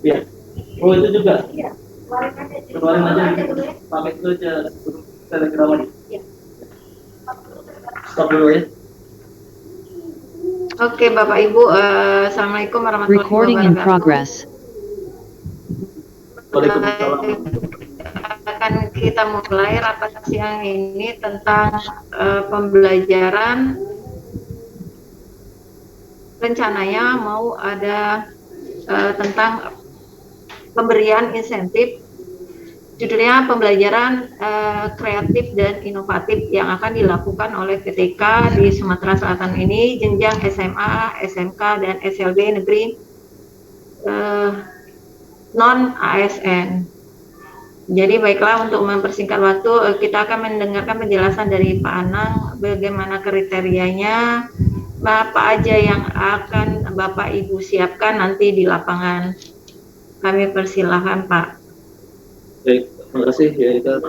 Iya. Oh itu juga. Iya. Keluarin aja. Pakai itu aja grup Telegram aja. Iya. Stop dulu ya. Oke Bapak Ibu, Assalamualaikum warahmatullahi Recording in wabarakatuh. progress. Waalaikumsalam. Akan kita mulai rapat siang ini tentang pembelajaran. Rencananya mau ada tentang pemberian insentif. Judulnya pembelajaran kreatif dan inovatif yang akan dilakukan oleh PTK di Sumatera Selatan ini, jenjang SMA, SMK, dan SLB negeri non ASN. Jadi baiklah, untuk mempersingkat waktu, kita akan mendengarkan penjelasan dari Pak Anang bagaimana kriterianya, apa aja yang akan Bapak Ibu siapkan nanti di lapangan. Kami persilahkan Pak. Baik, terima kasih ya Ika.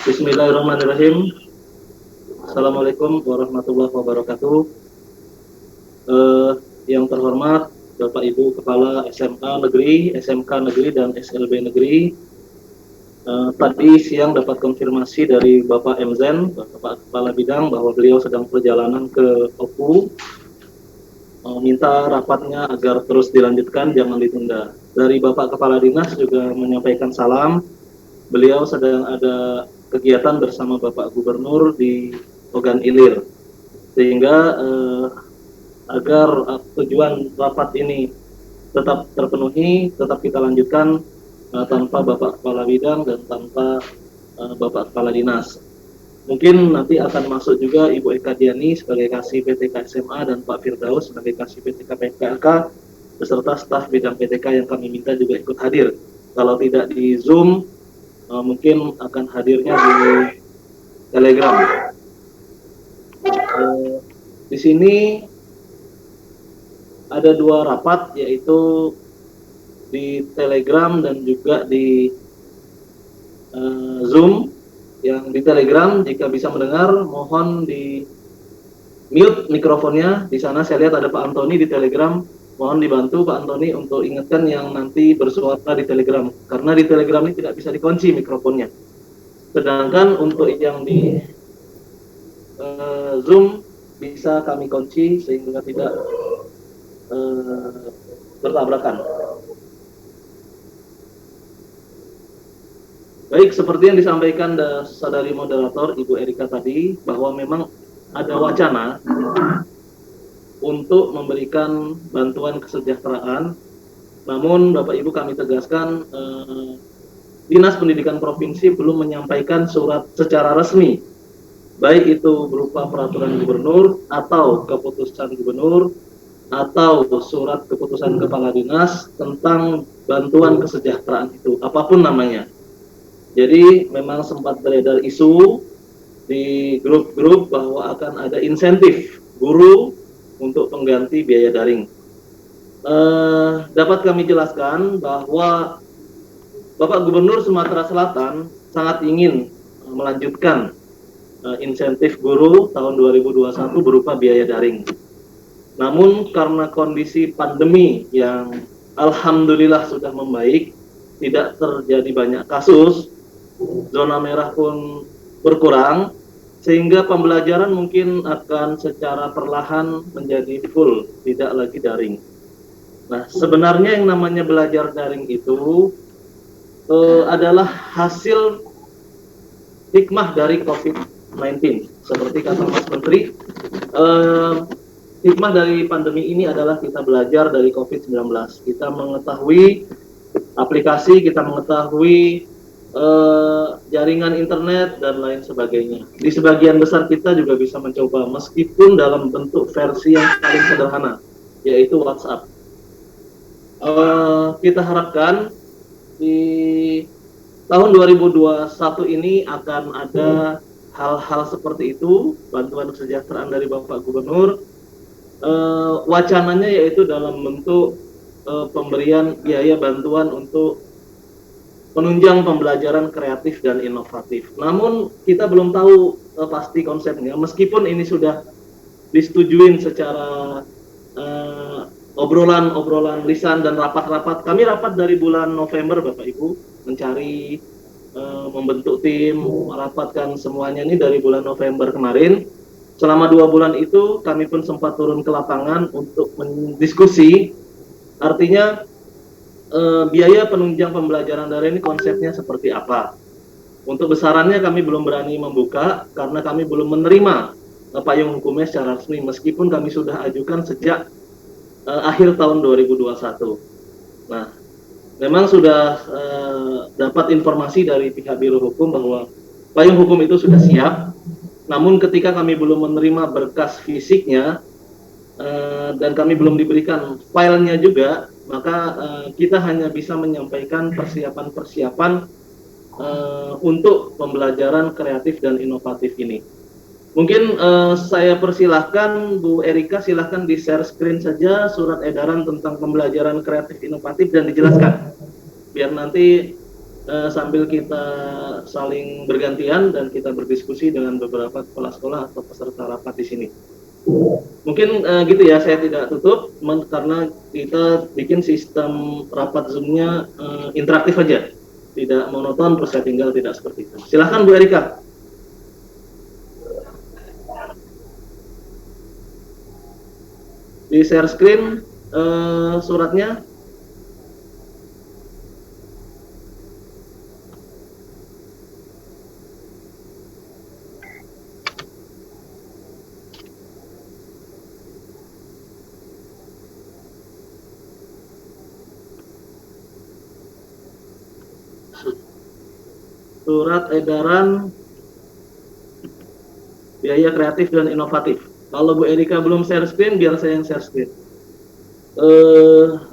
Bismillahirrahmanirrahim. Assalamualaikum warahmatullahi wabarakatuh. Yang terhormat Bapak Ibu Kepala SMA Negeri, SMK Negeri, dan SLB Negeri. Tadi siang dapat konfirmasi dari Bapak MZen, Bapak Kepala Bidang, bahwa beliau sedang perjalanan ke Oku. Minta rapatnya agar terus dilanjutkan, jangan ditunda. Dari Bapak Kepala Dinas juga menyampaikan salam. Beliau sedang ada kegiatan bersama Bapak Gubernur di Ogan Ilir, sehingga agar tujuan rapat ini tetap terpenuhi, tetap kita lanjutkan tanpa Bapak Kepala Bidang dan tanpa Bapak Kepala Dinas. Mungkin nanti akan masuk juga Ibu Eka Diani sebagai Kasih PTK SMA dan Pak Firdaus sebagai Kasih PTK PKK beserta staf bidang PTK yang kami minta juga ikut hadir. Kalau tidak di Zoom, mungkin akan hadirnya di Telegram. Di sini ada dua rapat, yaitu di Telegram dan juga di Zoom. Yang di Telegram, jika bisa mendengar, mohon di mute mikrofonnya. Di sana saya lihat ada Pak Antoni di Telegram. Mohon dibantu Pak Antoni untuk ingatkan yang nanti bersuara di Telegram, karena di Telegram ini tidak bisa dikunci mikrofonnya. Sedangkan untuk yang di Zoom bisa kami kunci sehingga tidak bertabrakan. Baik, seperti yang disampaikan saudari moderator Ibu Erika tadi, bahwa memang ada wacana untuk memberikan bantuan kesejahteraan. Namun Bapak Ibu kami tegaskan, Dinas Pendidikan Provinsi belum menyampaikan surat secara resmi, baik itu berupa peraturan gubernur atau keputusan gubernur atau surat keputusan kepala dinas tentang bantuan kesejahteraan itu, apapun namanya. Jadi memang sempat beredar isu di grup-grup bahwa akan ada insentif guru untuk pengganti biaya daring. Dapat kami jelaskan bahwa Bapak Gubernur Sumatera Selatan sangat ingin melanjutkan insentif guru tahun 2021 berupa biaya daring. Namun karena kondisi pandemi yang alhamdulillah sudah membaik, tidak terjadi banyak kasus, zona merah pun berkurang, sehingga pembelajaran mungkin akan secara perlahan menjadi full, tidak lagi daring. Nah, sebenarnya yang namanya belajar daring itu adalah hasil hikmah dari COVID-19. Seperti kata Mas Menteri, hikmah dari pandemi ini adalah kita belajar dari COVID-19. Kita mengetahui aplikasi, kita mengetahui jaringan internet dan lain sebagainya. Di sebagian besar kita juga bisa mencoba, meskipun dalam bentuk versi yang paling sederhana, yaitu WhatsApp. Kita harapkan di tahun 2021 ini akan ada hal-hal seperti itu, bantuan kesejahteraan dari Bapak Gubernur. Wacananya yaitu dalam bentuk pemberian biaya bantuan untuk penunjang pembelajaran kreatif dan inovatif. Namun kita belum tahu pasti konsepnya, meskipun ini sudah disetujuin secara obrolan lisan dan rapat-rapat. Kami rapat dari bulan November, Bapak Ibu, mencari membentuk tim, merapatkan semuanya ini dari bulan November kemarin. Selama 2 bulan itu kami pun sempat turun ke lapangan untuk mendiskusi. Artinya biaya penunjang pembelajaran daring ini konsepnya seperti apa. Untuk besarannya kami belum berani membuka karena kami belum menerima payung hukumnya secara resmi, meskipun kami sudah ajukan sejak akhir tahun 2021. Nah, memang sudah dapat informasi dari pihak Biro Hukum bahwa payung hukum itu sudah siap, namun ketika kami belum menerima berkas fisiknya dan kami belum diberikan filenya juga, maka kita hanya bisa menyampaikan persiapan-persiapan untuk pembelajaran kreatif dan inovatif ini. Mungkin saya persilahkan Bu Erika, silahkan di share screen saja surat edaran tentang pembelajaran kreatif inovatif dan dijelaskan, biar nanti sambil kita saling bergantian dan kita berdiskusi dengan beberapa kepala sekolah atau peserta rapat di sini. Mungkin gitu ya, saya tidak tutup karena kita bikin sistem rapat Zoom-nya interaktif aja, tidak monoton terus saya tinggal, tidak seperti itu. Silahkan Bu Erika. Di share screen suratnya. Surat edaran biaya kreatif dan inovatif. Kalau Bu Erika belum share screen, biar saya yang share screen.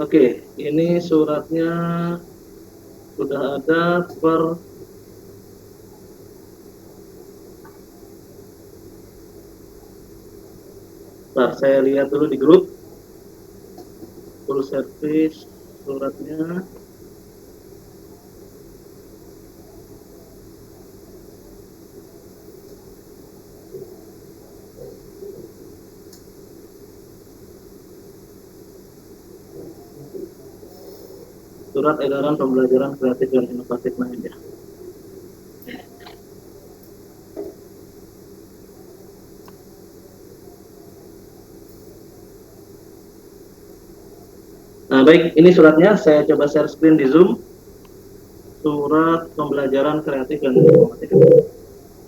Oke, ini suratnya sudah ada per Bentar, saya lihat dulu di grup. Full service suratnya. Surat edaran pembelajaran kreatif dan inovatif lainnya. Nah, baik, ini suratnya saya coba share screen di Zoom. Surat pembelajaran kreatif dan inovatif.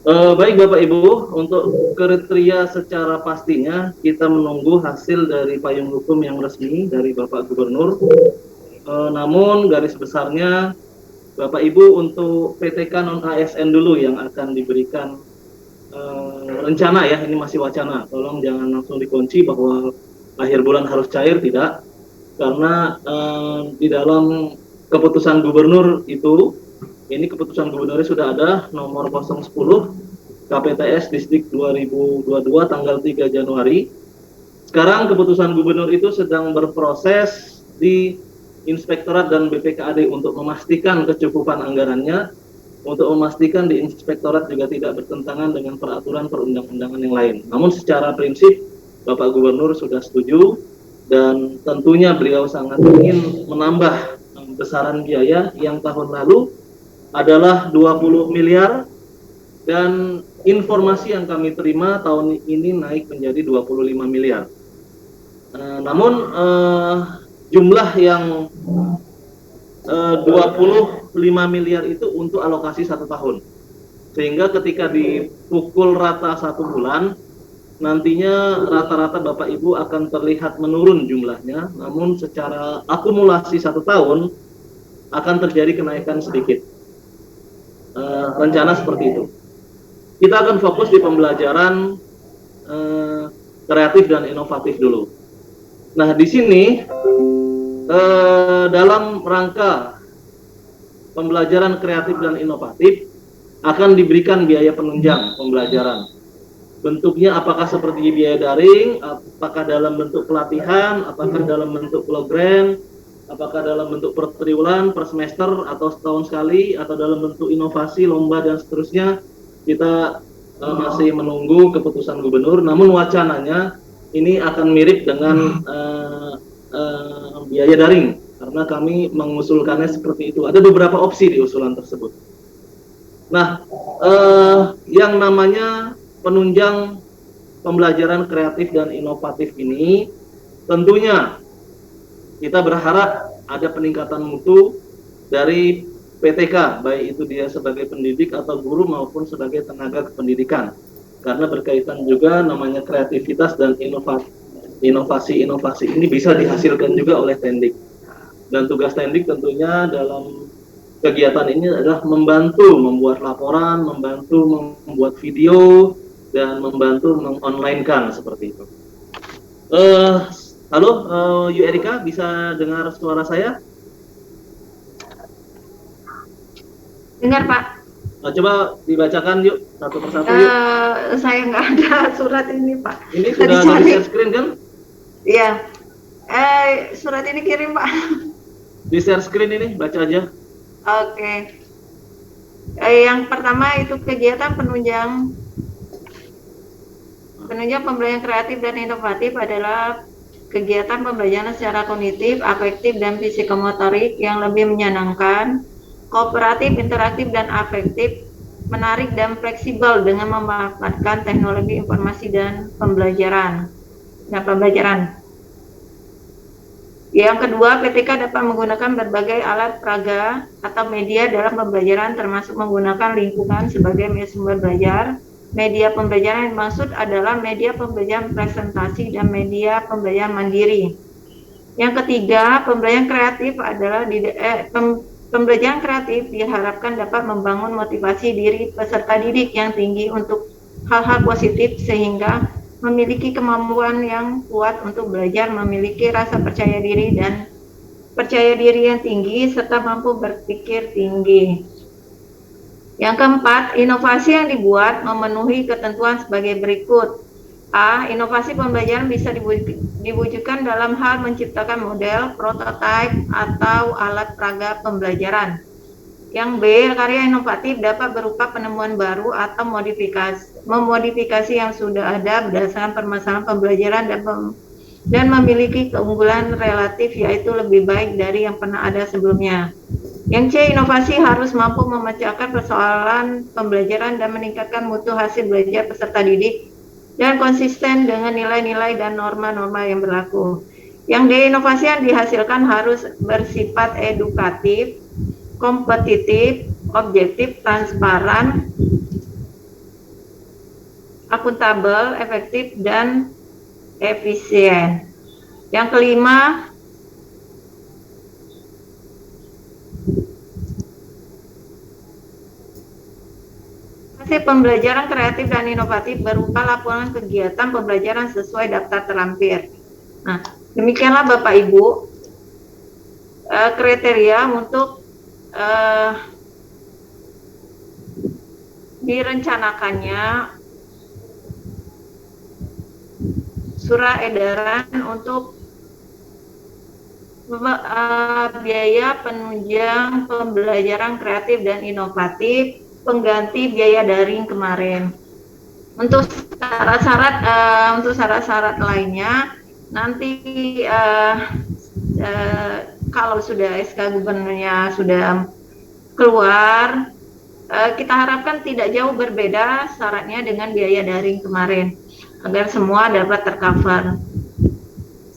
Baik Bapak Ibu, untuk kriteria secara pastinya kita menunggu hasil dari payung hukum yang resmi dari Bapak Gubernur. Namun garis besarnya Bapak Ibu untuk PTK non ASN dulu yang akan diberikan rencana ya, ini masih wacana. Tolong jangan langsung dikunci bahwa akhir bulan harus cair, tidak. Karena di dalam keputusan gubernur itu, ini keputusan gubernurnya sudah ada nomor 010 KPTS Distrik 2022 tanggal 3 Januari. Sekarang keputusan gubernur itu sedang berproses di Inspektorat dan BPKAD untuk memastikan kecukupan anggarannya, untuk memastikan di Inspektorat juga tidak bertentangan dengan peraturan perundang-undangan yang lain. Namun secara prinsip Bapak Gubernur sudah setuju dan tentunya beliau sangat ingin menambah besaran biaya yang tahun lalu adalah 20 miliar dan informasi yang kami terima tahun ini naik menjadi 25 miliar. Namun jumlah yang 25 miliar itu untuk alokasi 1 tahun. Sehingga ketika dipukul rata 1 bulan, nantinya rata-rata Bapak Ibu akan terlihat menurun jumlahnya, namun secara akumulasi 1 tahun akan terjadi kenaikan sedikit. Rencana seperti itu. Kita akan fokus di pembelajaran kreatif dan inovatif dulu. Nah, di sini dalam rangka pembelajaran kreatif dan inovatif akan diberikan biaya penunjang pembelajaran. Bentuknya apakah seperti biaya daring, apakah dalam bentuk pelatihan, apakah dalam bentuk program, apakah dalam bentuk per triwulan, per semester, atau setahun sekali, atau dalam bentuk inovasi, lomba, dan seterusnya. Kita masih menunggu keputusan gubernur, namun wacananya ini akan mirip dengan biaya daring, karena kami mengusulkannya seperti itu. Ada beberapa opsi di usulan tersebut. Nah, yang namanya penunjang pembelajaran kreatif dan inovatif ini, tentunya kita berharap ada peningkatan mutu dari PTK, baik itu dia sebagai pendidik atau guru maupun sebagai tenaga kependidikan. Karena berkaitan juga namanya kreativitas dan inovasi-inovasi ini bisa dihasilkan juga oleh Tendik. Dan tugas Tendik tentunya dalam kegiatan ini adalah membantu membuat laporan, membantu membuat video, dan membantu mengonlinekan seperti itu. Halo, Yu Erika, bisa dengar suara saya? Dengar, Pak. Coba dibacakan yuk, satu persatu yuk. Saya nggak ada surat ini, Pak. Ini sudah di share screen kan? Iya. Surat ini kirim, Pak. Di share screen ini, baca aja. Oke. Yang pertama itu kegiatan penunjang pembelajaran kreatif dan inovatif adalah kegiatan pembelajaran secara kognitif, afektif, dan psikomotorik yang lebih menyenangkan, kooperatif, interaktif, dan afektif, menarik dan fleksibel dengan memanfaatkan teknologi informasi dan pembelajaran. Yang kedua, PTK dapat menggunakan berbagai alat peraga atau media dalam pembelajaran, termasuk menggunakan lingkungan sebagai sumber belajar. Media pembelajaran yang dimaksud adalah media pembelajaran presentasi dan media pembelajaran mandiri. Yang ketiga, pembelajaran kreatif adalah pembelajaran kreatif diharapkan dapat membangun motivasi diri peserta didik yang tinggi untuk hal-hal positif sehingga memiliki kemampuan yang kuat untuk belajar, memiliki rasa percaya diri yang tinggi, serta mampu berpikir tinggi. Yang keempat, inovasi yang dibuat memenuhi ketentuan sebagai berikut. A. Inovasi pembelajaran bisa diwujudkan dalam hal menciptakan model, prototipe, atau alat peraga pembelajaran. Yang B. Karya inovatif dapat berupa penemuan baru atau memodifikasi yang sudah ada berdasarkan permasalahan pembelajaran dan memiliki keunggulan relatif, yaitu lebih baik dari yang pernah ada sebelumnya. Yang C. Inovasi harus mampu memecahkan persoalan pembelajaran dan meningkatkan mutu hasil belajar peserta didik dan konsisten dengan nilai-nilai dan norma-norma yang berlaku. Yang D. Inovasi yang dihasilkan harus bersifat edukatif, kompetitif, objektif, transparan, akuntabel, efektif, dan efisien. Yang kelima, hasil pembelajaran kreatif dan inovatif berupa laporan kegiatan pembelajaran sesuai daftar terlampir. Nah, demikianlah Bapak Ibu kriteria untuk direncanakannya surat edaran untuk biaya penunjang pembelajaran kreatif dan inovatif pengganti biaya daring kemarin. Untuk syarat-syarat lainnya nanti kalau sudah SK gubernurnya sudah keluar, kita harapkan tidak jauh berbeda syaratnya dengan biaya daring kemarin agar semua dapat tercover.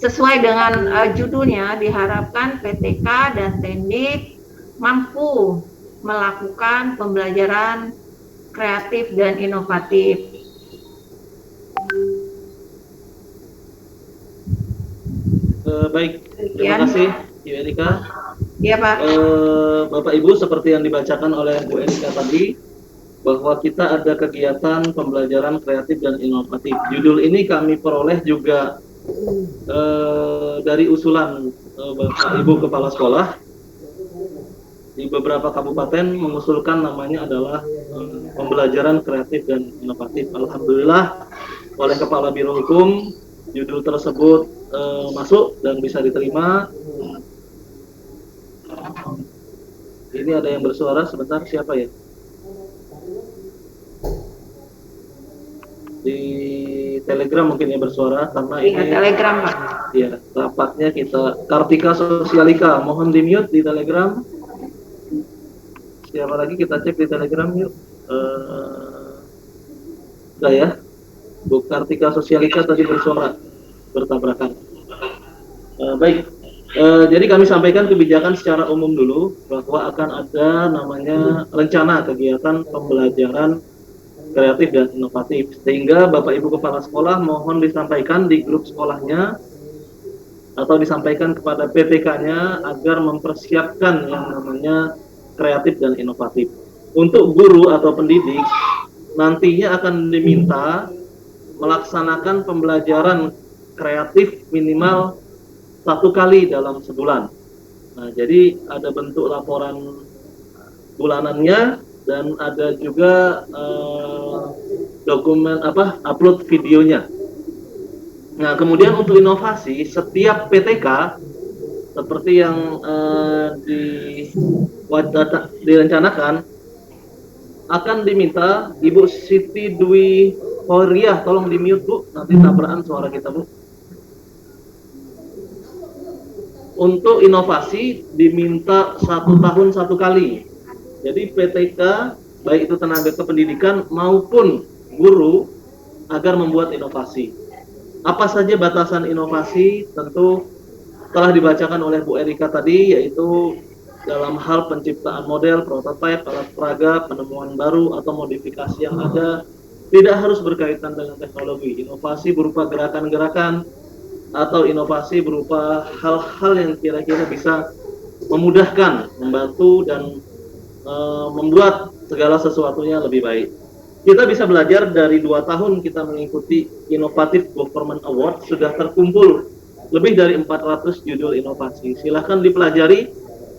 Sesuai dengan judulnya, diharapkan PTK dan Tendik mampu melakukan pembelajaran kreatif dan inovatif. Baik, terima kasih Ibu Erika. Iya Pak. Bapak Ibu, seperti yang dibacakan oleh Bu Erika tadi, bahwa kita ada kegiatan pembelajaran kreatif dan inovatif. Judul ini kami peroleh juga dari usulan Bapak Ibu Kepala Sekolah. Di beberapa kabupaten mengusulkan namanya adalah pembelajaran kreatif dan inovatif. Alhamdulillah oleh Kepala Biro Hukum judul tersebut masuk dan bisa diterima. Ini ada yang bersuara sebentar, siapa ya? Di Telegram mungkin yang bersuara karena ini Telegram Pak. Ya, rapatnya kita Kartika Sosialika, mohon di-mute di Telegram. Siapa lagi kita cek di Telegram yuk. Udah ya. Bu Kartika Sosialika tadi bersuara bertabrakan. Baik. Jadi kami sampaikan kebijakan secara umum dulu bahwa akan ada namanya rencana kegiatan pembelajaran kreatif dan inovatif, sehingga Bapak Ibu Kepala Sekolah mohon disampaikan di grup sekolahnya atau disampaikan kepada PTK-nya agar mempersiapkan yang namanya kreatif dan inovatif. Untuk guru atau pendidik nantinya akan diminta melaksanakan pembelajaran kreatif minimal 1 kali dalam sebulan. Nah, jadi ada bentuk laporan bulanannya dan ada juga dokumen upload videonya. Nah, kemudian untuk inovasi, setiap PTK seperti yang direncanakan akan diminta Ibu Siti Dwi Horiah, tolong di-mute Bu, nanti tabrakan suara kita Bu. Untuk inovasi diminta 1 tahun 1 kali. Jadi PTK baik itu tenaga kependidikan maupun guru agar membuat inovasi. Apa saja batasan inovasi tentu telah dibacakan oleh Bu Erika tadi, yaitu dalam hal penciptaan model, prototipe, alat peraga, penemuan baru atau modifikasi yang ada, tidak harus berkaitan dengan teknologi. Inovasi berupa gerakan-gerakan atau inovasi berupa hal-hal yang kira-kira bisa memudahkan, membantu, dan membuat segala sesuatunya lebih baik. Kita bisa belajar dari 2 tahun kita mengikuti Innovative Government Award, sudah terkumpul lebih dari 400 judul inovasi. Silahkan dipelajari,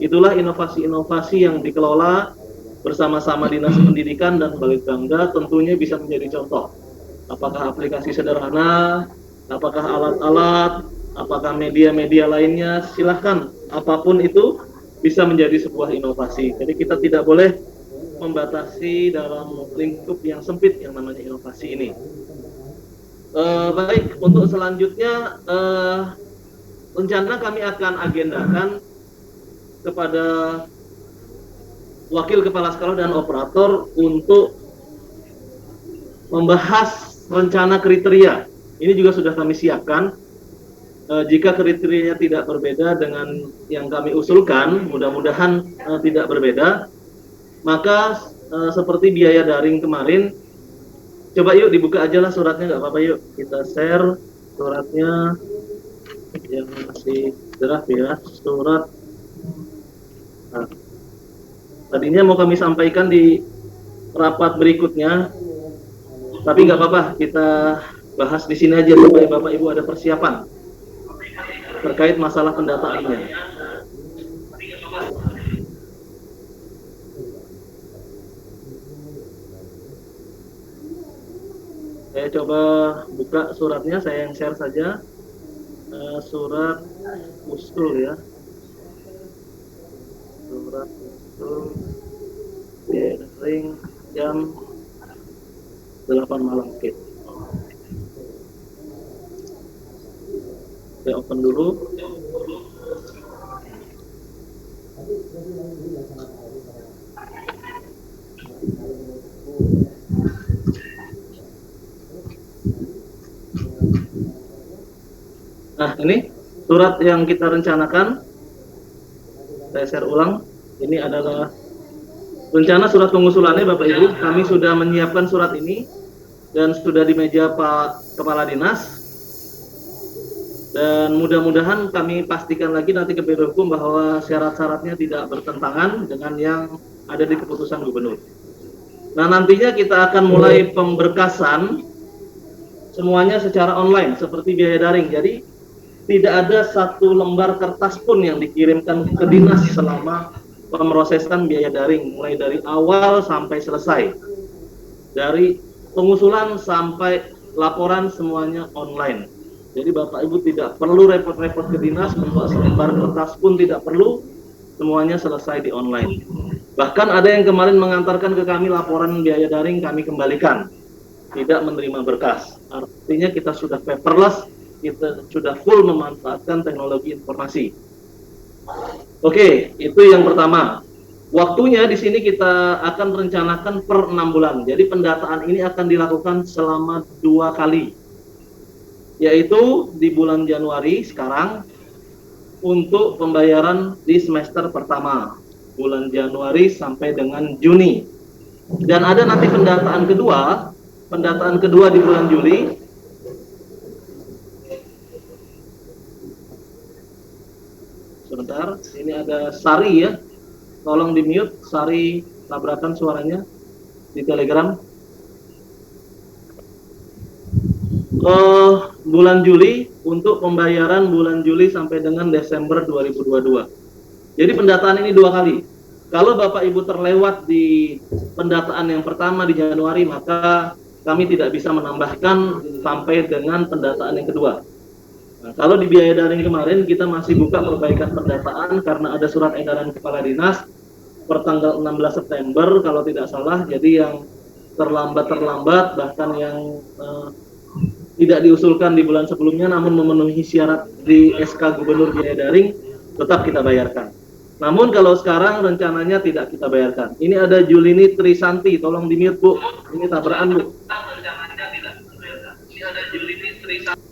itulah inovasi-inovasi yang dikelola bersama-sama Dinas Pendidikan dan Balitbangda, tentunya bisa menjadi contoh. Apakah aplikasi sederhana, apakah alat-alat, apakah media-media lainnya, silahkan, apapun itu bisa menjadi sebuah inovasi. Jadi kita tidak boleh membatasi dalam lingkup yang sempit yang namanya inovasi ini. Baik, untuk selanjutnya rencana kami akan agendakan kepada wakil kepala sekolah dan operator untuk membahas rencana kriteria. Ini juga sudah kami siapkan. Jika kriterianya tidak berbeda dengan yang kami usulkan, mudah-mudahan tidak berbeda, maka seperti biaya daring kemarin, coba yuk dibuka aja lah suratnya, nggak apa-apa, yuk kita share suratnya yang masih draft ya, surat. Nah, tadinya mau kami sampaikan di rapat berikutnya, tapi nggak apa-apa, kita bahas di sini aja supaya Bapak Ibu ada persiapan terkait masalah pendataannya. Saya coba buka suratnya, saya yang share saja. Surat usul ya. Surat usul gathering jam 8 malam. Oke. Saya open dulu. Nah, ini surat yang kita rencanakan. Saya share ulang. Ini adalah rencana surat pengusulannya Bapak Ibu. Kami sudah menyiapkan surat ini dan sudah di meja Pak Kepala Dinas. Dan mudah-mudahan kami pastikan lagi nanti ke Biro Hukum bahwa syarat-syaratnya tidak bertentangan dengan yang ada di keputusan Gubernur. Nah, nantinya kita akan mulai pemberkasan semuanya secara online seperti biaya daring. Jadi tidak ada satu lembar kertas pun yang dikirimkan ke dinas selama pemrosesan biaya daring, mulai dari awal sampai selesai. Dari pengusulan sampai laporan semuanya online. Jadi Bapak Ibu tidak perlu repot-repot ke dinas, membuat selembar kertas pun tidak perlu, semuanya selesai di online. Bahkan ada yang kemarin mengantarkan ke kami laporan biaya daring, kami kembalikan, tidak menerima berkas. Artinya kita sudah paperless, kita sudah full memanfaatkan teknologi informasi. Oke, itu yang pertama. Waktunya di sini kita akan rencanakan per 6 bulan. Jadi pendataan ini akan dilakukan selama 2 kali. Yaitu di bulan Januari sekarang untuk pembayaran di semester pertama. Bulan Januari sampai dengan Juni. Dan ada nanti pendataan kedua di bulan Juli. Sebentar, ini ada Sari ya. Tolong di mute, Sari tabrakan suaranya di Telegram. Bulan Juli untuk pembayaran bulan Juli sampai dengan Desember 2022. Jadi pendataan ini 2 kali. Kalau Bapak Ibu terlewat di pendataan yang pertama di Januari, maka kami tidak bisa menambahkan sampai dengan pendataan yang kedua. Nah, kalau di biaya daring kemarin kita masih buka perbaikan pendataan karena ada surat edaran Kepala Dinas per tanggal 16 September kalau tidak salah. Jadi yang terlambat bahkan yang tidak diusulkan di bulan sebelumnya namun memenuhi syarat di SK Gubernur biaya daring tetap kita bayarkan. Namun kalau sekarang rencananya tidak kita bayarkan. Ini ada Julini Trisanti, tolong di mute Bu. Ini tabrakan Bu. Ini ada Julini Trisanti.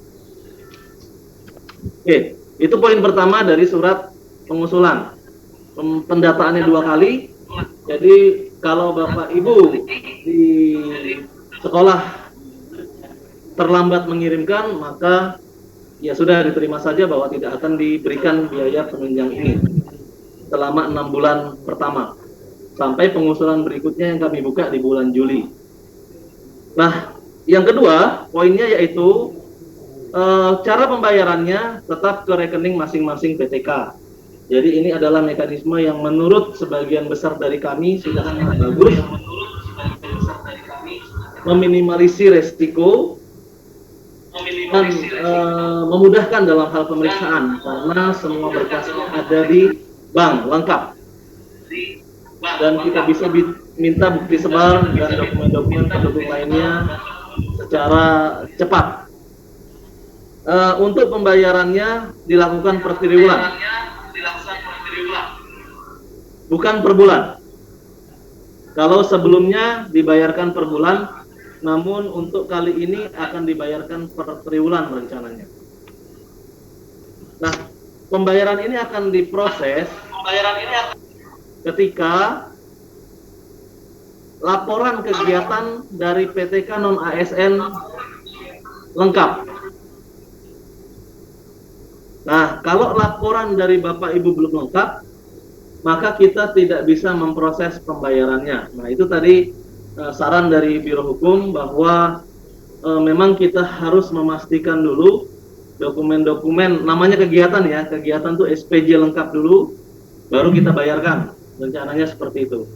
Oke, itu poin pertama dari surat pengusulan. Pendataannya 2 kali. Jadi kalau Bapak Ibu di sekolah terlambat mengirimkan, maka ya sudah diterima saja bahwa tidak akan diberikan biaya penunjang ini selama 6 bulan pertama sampai pengusulan berikutnya yang kami buka di bulan Juli. Nah, yang kedua poinnya yaitu cara pembayarannya tetap ke rekening masing-masing PTK. Jadi ini adalah mekanisme yang menurut sebagian besar dari kami sudah sangat bagus, meminimalisir resiko dan memudahkan dalam hal pemeriksaan karena semua berkasnya ada di bank lengkap dan kita bisa minta bukti sebar dan dokumen-dokumen pendukung lainnya secara cepat. Untuk pembayarannya dilakukan per triwulan, bukan per bulan. Kalau sebelumnya dibayarkan per bulan, namun untuk kali ini akan dibayarkan per triwulan rencananya. Nah, pembayaran ini akan diproses ketika laporan kegiatan dari PTK non ASN lengkap. Nah, kalau laporan dari Bapak Ibu belum lengkap, maka kita tidak bisa memproses pembayarannya. Nah, itu tadi saran dari Biro Hukum bahwa memang kita harus memastikan dulu dokumen-dokumen, namanya kegiatan ya, kegiatan tuh SPJ lengkap dulu, baru kita bayarkan. Rencananya seperti itu.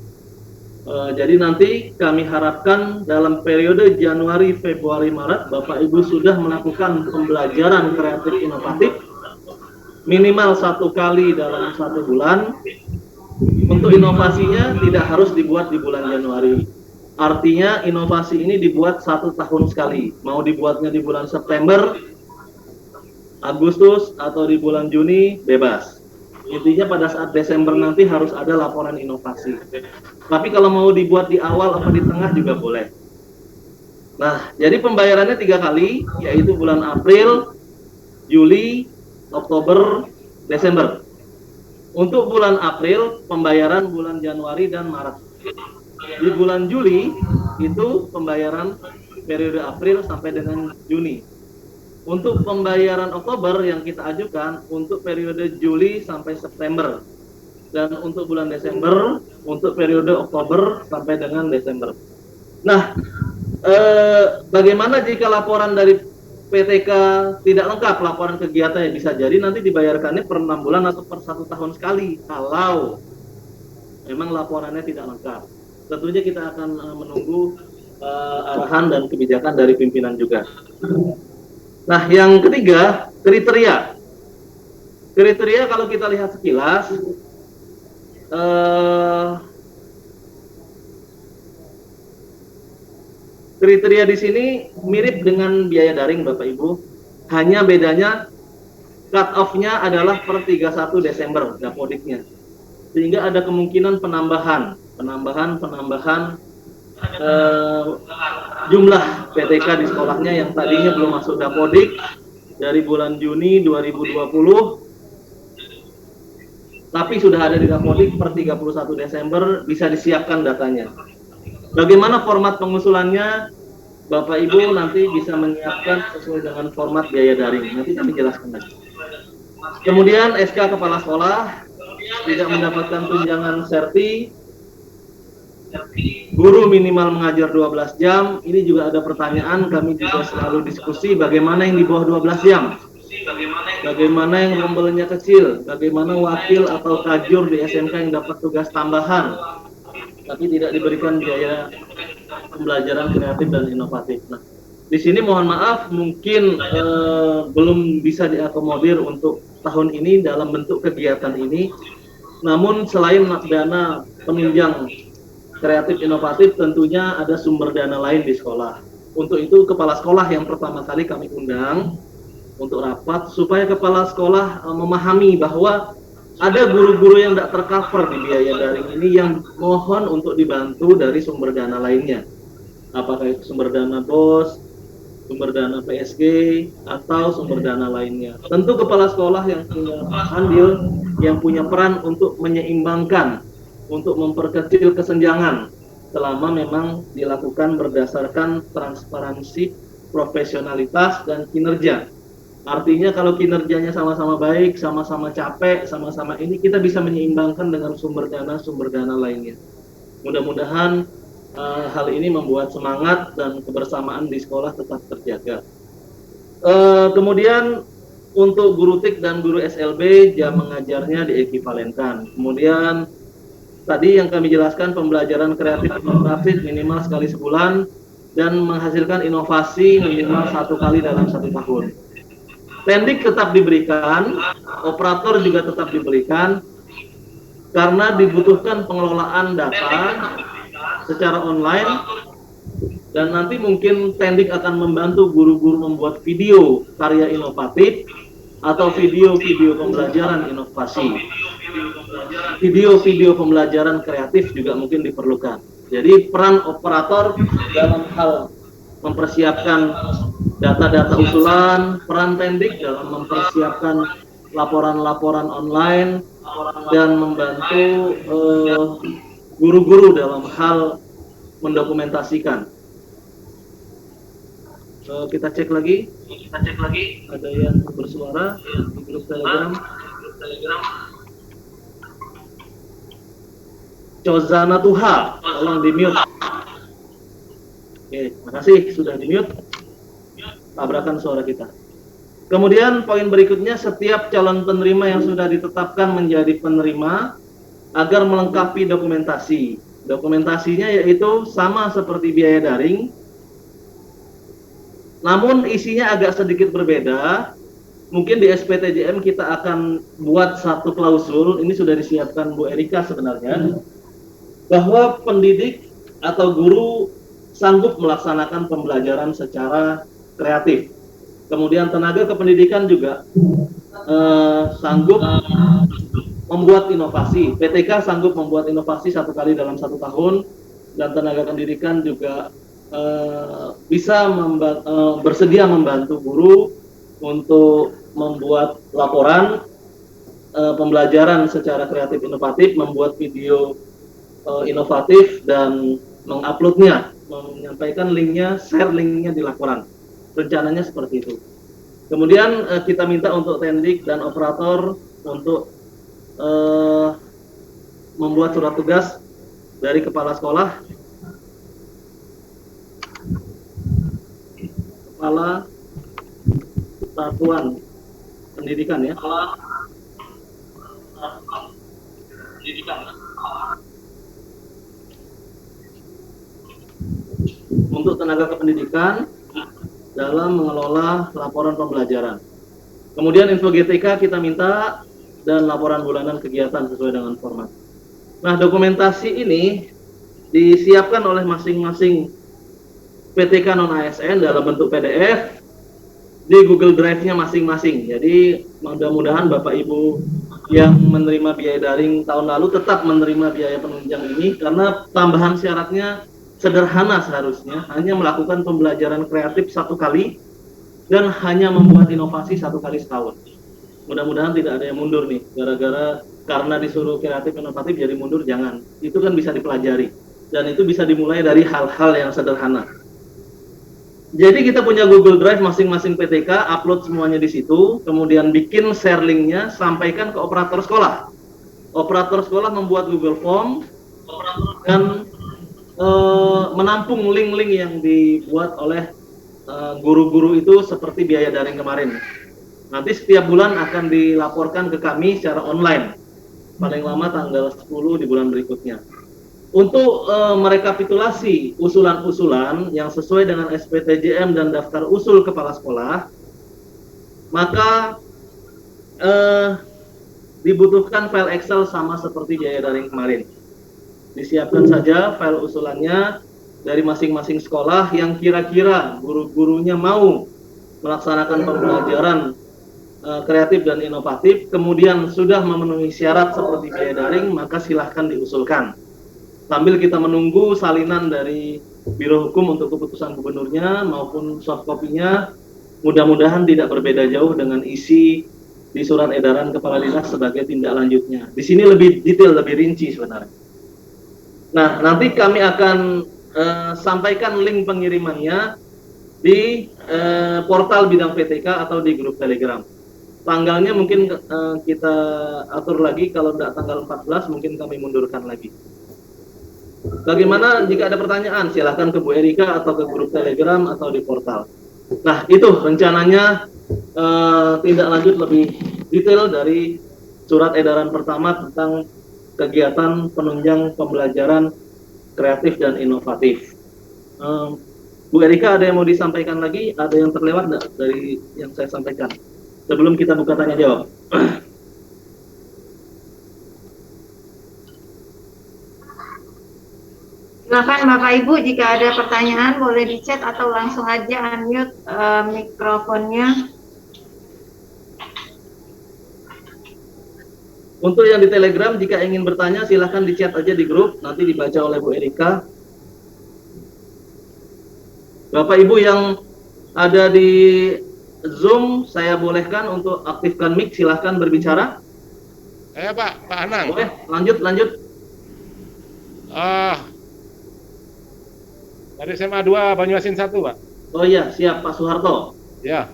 Jadi nanti kami harapkan dalam periode Januari, Februari, Maret, Bapak Ibu sudah melakukan pembelajaran kreatif inovatif minimal 1 kali dalam 1 bulan. Untuk inovasinya tidak harus dibuat di bulan Januari. Artinya inovasi ini dibuat 1 tahun sekali. Mau dibuatnya di bulan September, Agustus, atau di bulan Juni, bebas. Intinya pada saat Desember nanti harus ada laporan inovasi. Tapi kalau mau dibuat di awal atau di tengah juga boleh. Nah, jadi pembayarannya 3 kali, yaitu bulan April, Juli, Oktober, Desember. Untuk bulan April, pembayaran bulan Januari dan Maret. Di bulan Juli, itu pembayaran periode April sampai dengan Juni. Untuk pembayaran Oktober yang kita ajukan untuk periode Juli sampai September. Dan untuk bulan Desember, untuk periode Oktober sampai dengan Desember. Nah, bagaimana jika laporan dari PTK tidak lengkap, laporan kegiatan yang bisa jadi nanti dibayarkannya per 6 bulan atau per 1 tahun sekali kalau memang laporannya tidak lengkap. Tentunya kita akan menunggu arahan dan kebijakan dari pimpinan juga. Nah, yang ketiga, kriteria. Kriteria kalau kita lihat sekilas, kriteria di sini mirip dengan biaya daring Bapak Ibu. Hanya bedanya cut off-nya adalah per 31 Desember Dapodiknya. Sehingga ada kemungkinan penambahan jumlah PTK di sekolahnya yang tadinya belum masuk Dapodik dari bulan Juni 2020 tapi sudah ada di Dapodik per 31 Desember bisa disiapkan datanya. Bagaimana format pengusulannya? Bapak Ibu nanti bisa menyiapkan sesuai dengan format biaya daring. Nanti kami jelaskan lagi. Kemudian SK Kepala Sekolah tidak mendapatkan tunjangan serti, guru minimal mengajar 12 jam. Ini juga ada pertanyaan, kami juga selalu diskusi bagaimana yang di bawah 12 jam. Bagaimana yang rombelnya kecil, bagaimana wakil atau tajur di SMK yang dapat tugas tambahan, tapi tidak diberikan biaya pembelajaran kreatif dan inovatif. Nah, di sini mohon maaf mungkin belum bisa diakomodir untuk tahun ini dalam bentuk kegiatan ini. Namun selain dana penunjang kreatif inovatif, tentunya ada sumber dana lain di sekolah. Untuk itu kepala sekolah yang pertama kali kami undang untuk rapat supaya kepala sekolah memahami bahwa ada guru-guru yang tidak tercover di biaya daring ini yang mohon untuk dibantu dari sumber dana lainnya. Apakah itu sumber dana BOS, sumber dana PSG, atau sumber dana lainnya. Tentu kepala sekolah yang punya andil, yang punya peran untuk menyeimbangkan, untuk memperkecil kesenjangan selama memang dilakukan berdasarkan transparansi, profesionalitas, dan kinerja. Artinya kalau kinerjanya sama-sama baik, sama-sama capek, sama-sama ini, kita bisa menyeimbangkan dengan sumber dana lainnya. Mudah-mudahan hal ini membuat semangat dan kebersamaan di sekolah tetap terjaga. Kemudian untuk guru TIK dan guru SLB, jam mengajarnya diekivalenkan. Kemudian tadi yang kami jelaskan, pembelajaran kreatif inovatif minimal sekali sebulan dan menghasilkan inovasi minimal 1 kali dalam 1 tahun. Tendik tetap diberikan, operator juga tetap diberikan, karena dibutuhkan pengelolaan data secara online, dan nanti mungkin Tendik akan membantu guru-guru membuat video karya inovatif atau video-video pembelajaran inovasi. Video-video pembelajaran kreatif juga mungkin diperlukan. Jadi peran operator dalam hal mempersiapkan data-data usulan, peran Tendik dalam mempersiapkan laporan-laporan online, dan membantu guru-guru dalam hal mendokumentasikan. Kita cek lagi, ada yang bersuara di grup Telegram. Cozana Tuha, tolong di mute. Oke, makasih sudah di mute. Tabrakan suara kita. Kemudian poin berikutnya, setiap calon penerima yang sudah ditetapkan menjadi penerima agar melengkapi dokumentasi. Dokumentasinya yaitu sama seperti biaya daring, namun isinya agak sedikit berbeda. Mungkin di SPTJM kita akan buat satu klausul, ini sudah disiapkan Bu Erika sebenarnya, bahwa pendidik atau guru sanggup melaksanakan pembelajaran secara kreatif. Kemudian tenaga kependidikan juga sanggup membuat inovasi. PTK sanggup membuat inovasi 1 kali dalam 1 tahun, dan tenaga pendidikan juga bisa bersedia membantu guru untuk membuat laporan pembelajaran secara kreatif inovatif, membuat video inovatif dan menguploadnya, menyampaikan linknya, share linknya di laporan. Rencananya seperti itu. Kemudian kita minta untuk Tendik dan operator untuk membuat surat tugas dari kepala sekolah, kepala satuan pendidikan ya. Untuk tenaga kependidikan dalam mengelola laporan pembelajaran. Kemudian info GTK kita minta, dan laporan bulanan kegiatan sesuai dengan format. Nah, dokumentasi ini disiapkan oleh masing-masing PTK non-ASN dalam bentuk PDF, di Google Drive-nya masing-masing. Jadi mudah-mudahan Bapak Ibu yang menerima biaya daring tahun lalu tetap menerima biaya penunjang ini, karena tambahan syaratnya sederhana seharusnya, hanya melakukan pembelajaran kreatif 1 kali dan hanya membuat inovasi 1 kali setahun. Mudah-mudahan tidak ada yang mundur nih, gara-gara karena disuruh kreatif inovatif jadi mundur, jangan. Itu kan bisa dipelajari, dan itu bisa dimulai dari hal-hal yang sederhana. Jadi kita punya Google Drive masing-masing PTK, upload semuanya di situ, kemudian bikin share linknya, sampaikan ke operator sekolah. Operator sekolah membuat Google Form dan menampung link-link yang dibuat oleh guru-guru itu seperti biaya daring kemarin. Nanti setiap bulan akan dilaporkan ke kami secara online, paling lama tanggal 10 di bulan berikutnya. Untuk merekapitulasi usulan-usulan yang sesuai dengan SPTJM dan daftar usul kepala sekolah, maka dibutuhkan file Excel sama seperti biaya daring kemarin. Disiapkan saja file usulannya dari masing-masing sekolah yang kira-kira guru-gurunya mau melaksanakan pembelajaran kreatif dan inovatif, kemudian sudah memenuhi syarat seperti biaya daring, maka silahkan diusulkan. Sambil kita menunggu salinan dari Biro Hukum untuk keputusan gubernurnya maupun soft copy-nya, mudah-mudahan tidak berbeda jauh dengan isi di surat edaran kepala dinas sebagai tindak lanjutnya. Di sini lebih detail, lebih rinci sebenarnya. Nah, nanti kami akan sampaikan link pengirimannya di portal bidang PTK atau di grup Telegram. Tanggalnya mungkin kita atur lagi, kalau tidak tanggal 14 mungkin kami mundurkan lagi. Bagaimana jika ada pertanyaan, silahkan ke Bu Erika atau ke grup Telegram atau di portal. Nah, itu rencananya tindak lanjut lebih detail dari surat edaran pertama tentang kegiatan penunjang pembelajaran kreatif dan inovatif. Bu Erika, ada yang mau disampaikan lagi? Ada yang terlewat enggak dari yang saya sampaikan? Sebelum kita buka tanya jawab. Silakan Bapak Ibu, jika ada pertanyaan boleh di chat atau langsung aja unmute mikrofonnya. Untuk yang di Telegram, jika ingin bertanya silahkan di chat aja di grup, nanti dibaca oleh Bu Erika. Bapak Ibu yang ada di Zoom, saya bolehkan untuk aktifkan mic, silahkan berbicara. Pak Anang. Boleh, lanjut. Dari SMA 2 Banyuasin 1, Pak. Oh iya, siap Pak Soeharto. Ya.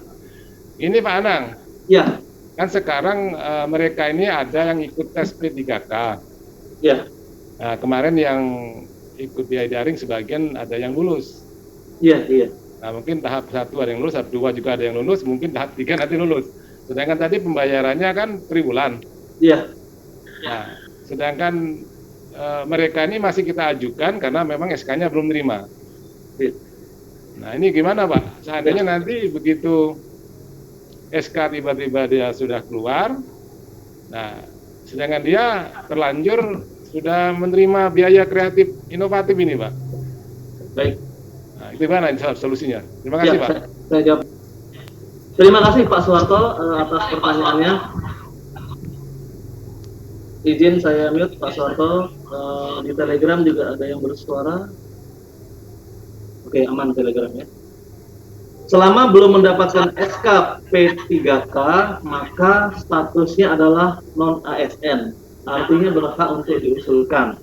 Ini Pak Anang. Ya. Kan sekarang mereka ini ada yang ikut tes P3K. Ya. Nah, kemarin yang ikut biaya daring sebagian ada yang lulus. Iya. Nah, mungkin tahap 1 ada yang lulus, tahap 2 juga ada yang lulus, mungkin tahap 3 nanti lulus. Sedangkan tadi pembayarannya kan per bulan. Iya. Nah, sedangkan mereka ini masih kita ajukan karena memang SK-nya belum terima. Nah, ini gimana Pak? Seandainya nanti begitu SK tiba-tiba dia sudah keluar, nah sedangkan dia terlanjur sudah menerima biaya kreatif inovatif ini Pak. Baik. Nah, itu gimana solusinya? Terima kasih Pak. Saya jawab. Terima kasih Pak Soeharto atas pertanyaannya. Izin saya mute Pak Soeharto. Di Telegram juga ada yang bersuara. Oke, aman Telegramnya. Selama belum mendapatkan SK P3K, maka statusnya adalah non-ASN, artinya berhak untuk diusulkan.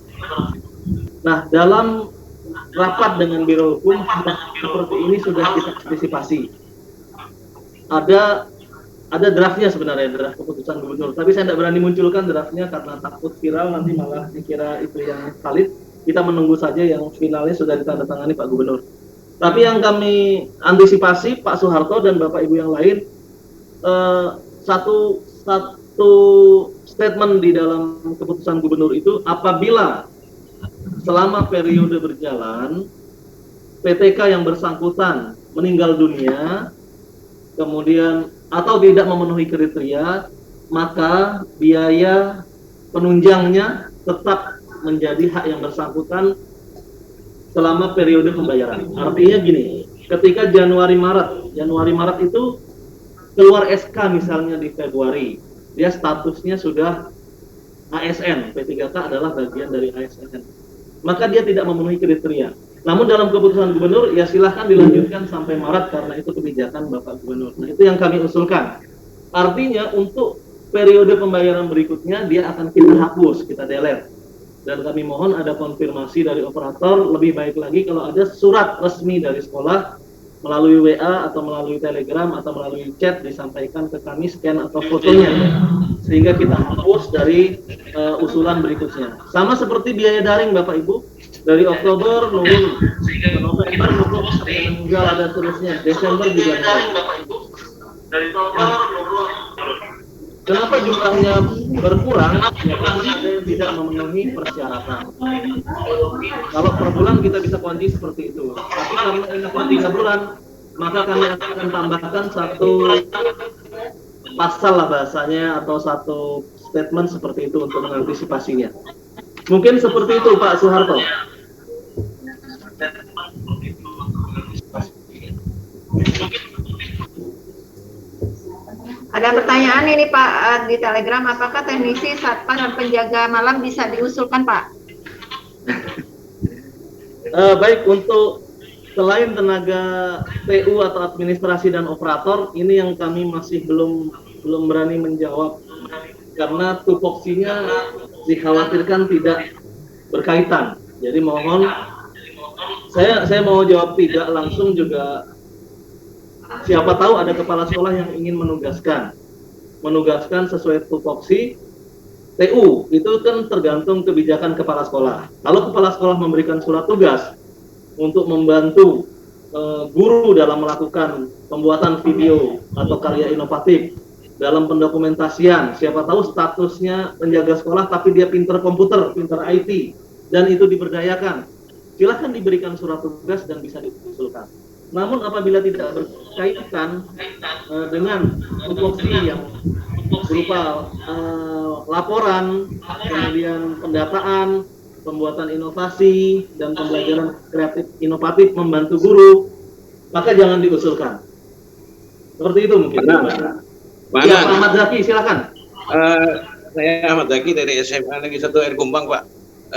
Nah, dalam rapat dengan Biro Hukum seperti ini sudah kita antisipasi. Ada draftnya sebenarnya, draft keputusan gubernur, tapi saya tidak berani munculkan draftnya karena takut viral, nanti malah dikira itu yang valid. Kita menunggu saja yang finalnya sudah ditandatangani Pak Gubernur. Tapi yang kami antisipasi Pak Soeharto dan Bapak Ibu yang lain, satu statement di dalam keputusan gubernur itu, apabila selama periode berjalan PTK yang bersangkutan meninggal dunia, kemudian atau tidak memenuhi kriteria, maka biaya penunjangnya tetap menjadi hak yang bersangkutan selama periode pembayaran. Artinya gini, ketika Januari Maret itu keluar SK misalnya di Februari, dia statusnya sudah ASN, P3K adalah bagian dari ASN, maka dia tidak memenuhi kriteria. Namun dalam keputusan gubernur, ya silahkan dilanjutkan sampai Maret karena itu kebijakan Bapak Gubernur. Nah, itu yang kami usulkan. Artinya untuk periode pembayaran berikutnya, dia akan kita hapus, kita delete. Dan kami mohon ada konfirmasi dari operator, lebih baik lagi kalau ada surat resmi dari sekolah, melalui WA atau melalui Telegram atau melalui chat disampaikan ke kami, scan atau fotonya, sehingga kita hapus dari usulan berikutnya. Sama seperti biaya daring Bapak Ibu, dari Oktober nurun, November nurun, meninggal ada terusnya, Desember juga nurun. Kenapa jumlahnya berkurang? Ya, karena ada yang tidak memenuhi persyaratan. Kalau per bulan kita bisa kunci seperti itu. Tapi karena ini per 3 bulan, maka kami akan tambahkan satu pasal lah bahasanya, atau satu statement seperti itu untuk mengantisipasinya. Mungkin seperti itu Pak Soeharto. Ada pertanyaan ini Pak di Telegram, apakah teknisi, satpam, dan penjaga malam bisa diusulkan Pak? Baik, untuk selain tenaga TU atau administrasi dan operator, ini yang kami masih belum berani menjawab karena tupoksinya dikhawatirkan tidak berkaitan. Jadi mohon, saya mau jawab tidak langsung juga. Siapa tahu ada kepala sekolah yang ingin menugaskan sesuai tupoksi. TU itu kan tergantung kebijakan kepala sekolah. Kalau kepala sekolah memberikan surat tugas untuk membantu guru dalam melakukan pembuatan video atau karya inovatif dalam pendokumentasian, siapa tahu statusnya penjaga sekolah tapi dia pinter komputer, pinter IT, dan itu diberdayakan, silahkan diberikan surat tugas dan bisa diusulkan. Namun apabila tidak berkaitan dengan tupoksi yang berupa laporan, kemudian pendataan, pembuatan inovasi, dan pembelajaran kreatif inovatif membantu guru, maka jangan diusulkan. Seperti itu mungkin. Ya, Pak Ahmad Zaki, silakan. Saya Ahmad Zaki dari SMA Negeri 1 Air Kumbang, Pak.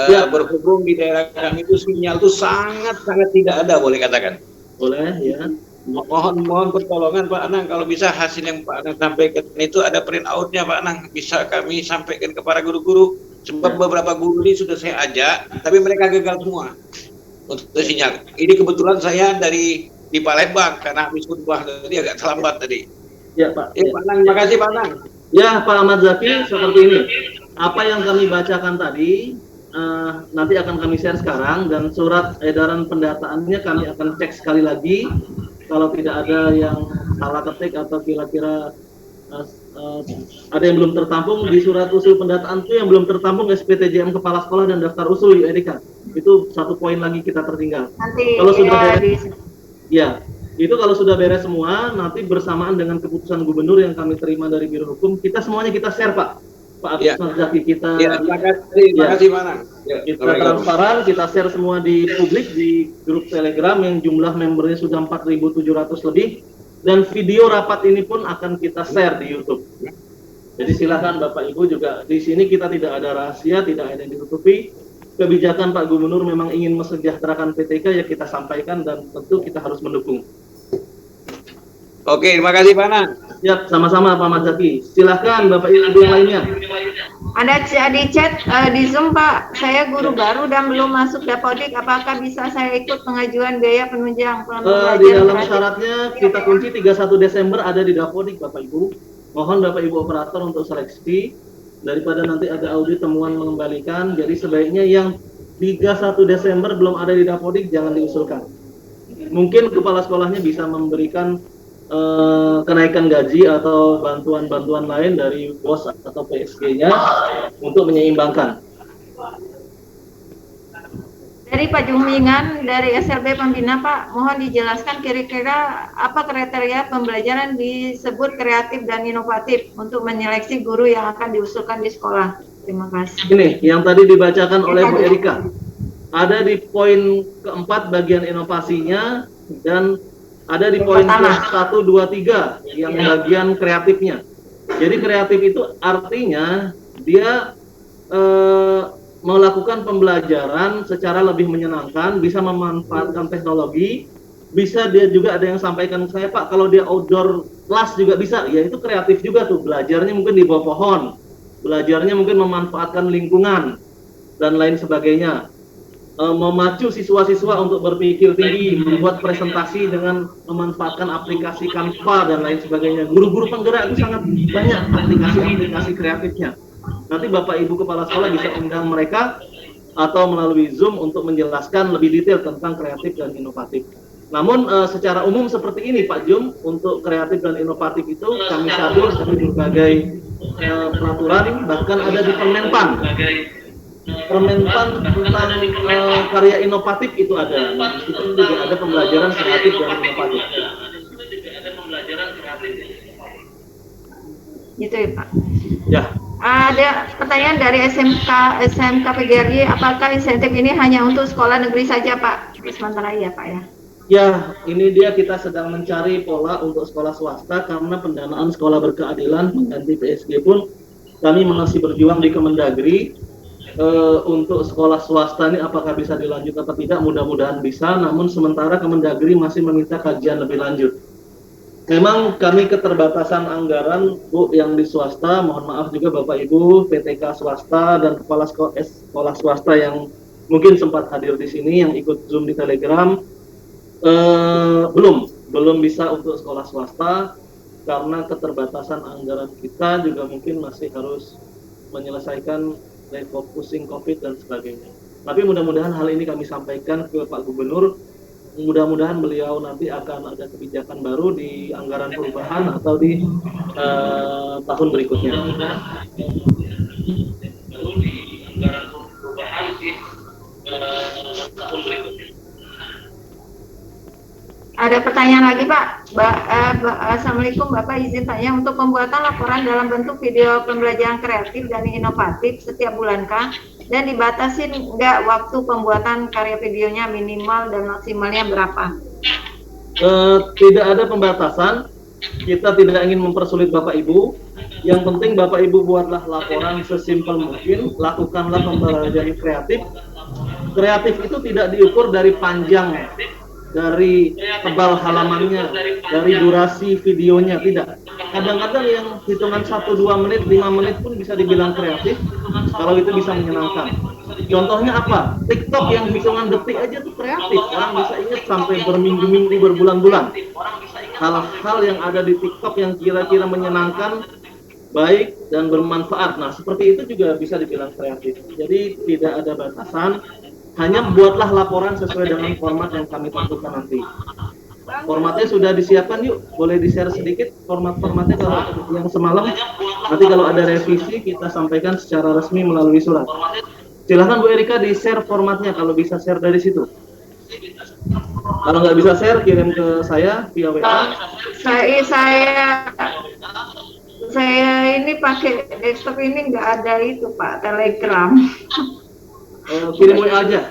Ya. Berhubung di daerah kami itu sinyal itu sangat tidak ada, boleh katakan. Boleh, ya. Mohon pertolongan Pak Anang, kalau bisa hasil yang Pak Anang sampaikan itu ada print out-nya Pak Anang, bisa kami sampaikan kepada guru-guru, sebab beberapa guru ini sudah saya ajak, tapi mereka gagal semua untuk sinyal. Ini kebetulan saya di Palembang karena habis khutbah tadi agak terlambat tadi. Ya Pak. Ya, Pak Anang, makasih Pak Anang. Ya Pak Ahmad Zaki, seperti ini. Apa yang kami bacakan tadi nanti akan kami share sekarang, dan surat edaran pendataannya kami akan cek sekali lagi. Kalau tidak ada yang salah ketik atau kira-kira ada yang belum tertampung di surat usul pendataan itu, yang belum tertampung SPTJM kepala sekolah dan daftar usul Erika, itu satu poin lagi kita tertinggal. Nanti kalau sudah beres, ya itu kalau sudah beres semua, nanti bersamaan dengan keputusan gubernur yang kami terima dari Biro Hukum, kita semuanya kita share Pak Ahmad Zaki, kita terima kasih Pak Anang. Kita transparan, kita share semua di publik, di grup Telegram yang jumlah membernya sudah 4.700 lebih, dan video rapat ini pun akan kita share di YouTube. Jadi silakan Bapak Ibu juga, di sini kita tidak ada rahasia, tidak ada yang ditutupi. Kebijakan Pak Gubernur memang ingin mesejahterakan PTK, ya kita sampaikan, dan tentu kita harus mendukung. Oke, terima kasih Pak Anang. Ya, sama-sama Pak Ahmad Zaki. Silakan Bapak Ibu yang lainnya. Ada di chat di Zoom Pak, saya guru baru dan belum masuk Dapodik, apakah bisa saya ikut pengajuan biaya penunjang di dalam syaratnya kita kunci 31 Desember ada di Dapodik Bapak Ibu. Mohon Bapak Ibu operator untuk seleksi, daripada nanti ada audit temuan mengembalikan. Jadi sebaiknya yang 31 Desember belum ada di Dapodik jangan diusulkan. Mungkin kepala sekolahnya bisa memberikan kenaikan gaji atau bantuan-bantuan lain dari BOS atau PSG-nya untuk menyeimbangkan. Dari Pak Jumingan dari SLB Pembina Pak, mohon dijelaskan kira-kira apa kriteria pembelajaran disebut kreatif dan inovatif untuk menyeleksi guru yang akan diusulkan di sekolah. Terima kasih. Ini yang tadi dibacakan oleh Bu Erika. Ada di poin keempat bagian inovasinya, dan Ada di poin Pertama. 1, 2, 3 yang bagian kreatifnya. Jadi kreatif itu artinya dia melakukan pembelajaran secara lebih menyenangkan, bisa memanfaatkan teknologi, bisa dia juga ada yang sampaikan ke saya, Pak, kalau dia outdoor class juga bisa, ya itu kreatif juga tuh, belajarnya mungkin di bawah pohon, belajarnya mungkin memanfaatkan lingkungan, dan lain sebagainya. Memacu siswa-siswa untuk berpikir tinggi, membuat presentasi dengan memanfaatkan aplikasi Canva dan lain sebagainya. Guru-guru penggerak itu sangat banyak aplikasi-aplikasi kreatifnya. Nanti Bapak Ibu Kepala Sekolah bisa undang mereka atau melalui Zoom untuk menjelaskan lebih detail tentang kreatif dan inovatif. Namun secara umum seperti ini Pak Jum, untuk kreatif dan inovatif itu kami catur dari berbagai peraturan, bahkan ada di Permenpan tentang karya inovatif itu ada. Nah, di situ juga ada pembelajaran kreatif dan inovatif. Gitu ya Pak. Ya. Ada pertanyaan dari SMK PGRI, apakah insentif ini hanya untuk sekolah negeri saja Pak? Sementara ya Pak ya. Ya, ini dia kita sedang mencari pola untuk sekolah swasta karena pendanaan sekolah berkeadilan pengganti PSG pun kami masih berjuang di Kemendagri. Untuk sekolah swasta ini apakah bisa dilanjut atau tidak, mudah-mudahan bisa, namun sementara Kemendagri masih meminta kajian lebih lanjut. Memang kami keterbatasan anggaran Bu yang di swasta, mohon maaf juga Bapak Ibu PTK swasta dan kepala sekolah swasta yang mungkin sempat hadir di sini, yang ikut Zoom di Telegram, belum bisa untuk sekolah swasta karena keterbatasan anggaran kita, juga mungkin masih harus menyelesaikan refocusing COVID dan sebagainya. Tapi mudah-mudahan hal ini kami sampaikan ke Pak Gubernur. Mudah-mudahan beliau nanti akan ada kebijakan baru di anggaran perubahan atau di tahun berikutnya. Ada pertanyaan lagi Pak. Assalamualaikum Bapak, izin tanya, untuk pembuatan laporan dalam bentuk video pembelajaran kreatif dan inovatif setiap bulankah, dan dibatasi nggak waktu pembuatan karya videonya, minimal dan maksimalnya berapa? Tidak ada pembatasan, kita tidak ingin mempersulit Bapak Ibu. Yang penting Bapak Ibu buatlah laporan sesimpel mungkin, lakukanlah pembelajaran kreatif. Kreatif itu tidak diukur dari panjang, dari tebal halamannya, dari durasi videonya, tidak. Kadang-kadang yang hitungan 1-2 menit, 5 menit pun bisa dibilang kreatif kalau itu bisa menyenangkan. Contohnya apa? TikTok yang hitungan detik aja tuh kreatif, orang bisa ingat sampai berminggu-minggu, berbulan-bulan. Hal-hal yang ada di TikTok yang kira-kira menyenangkan, baik dan bermanfaat. Nah, seperti itu juga bisa dibilang kreatif. Jadi tidak ada batasan. Hanya buatlah laporan sesuai dengan format yang kami tentukan nanti. Formatnya sudah disiapkan, yuk. Boleh di-share sedikit format-formatnya kalau yang semalam. Nanti kalau ada revisi kita sampaikan secara resmi melalui surat. Silahkan Bu Erika di-share formatnya kalau bisa share dari situ. Kalau nggak bisa share, kirim ke saya via WA. Saya ini pakai desktop ini nggak ada itu Pak, Telegram. Kirim WA aja.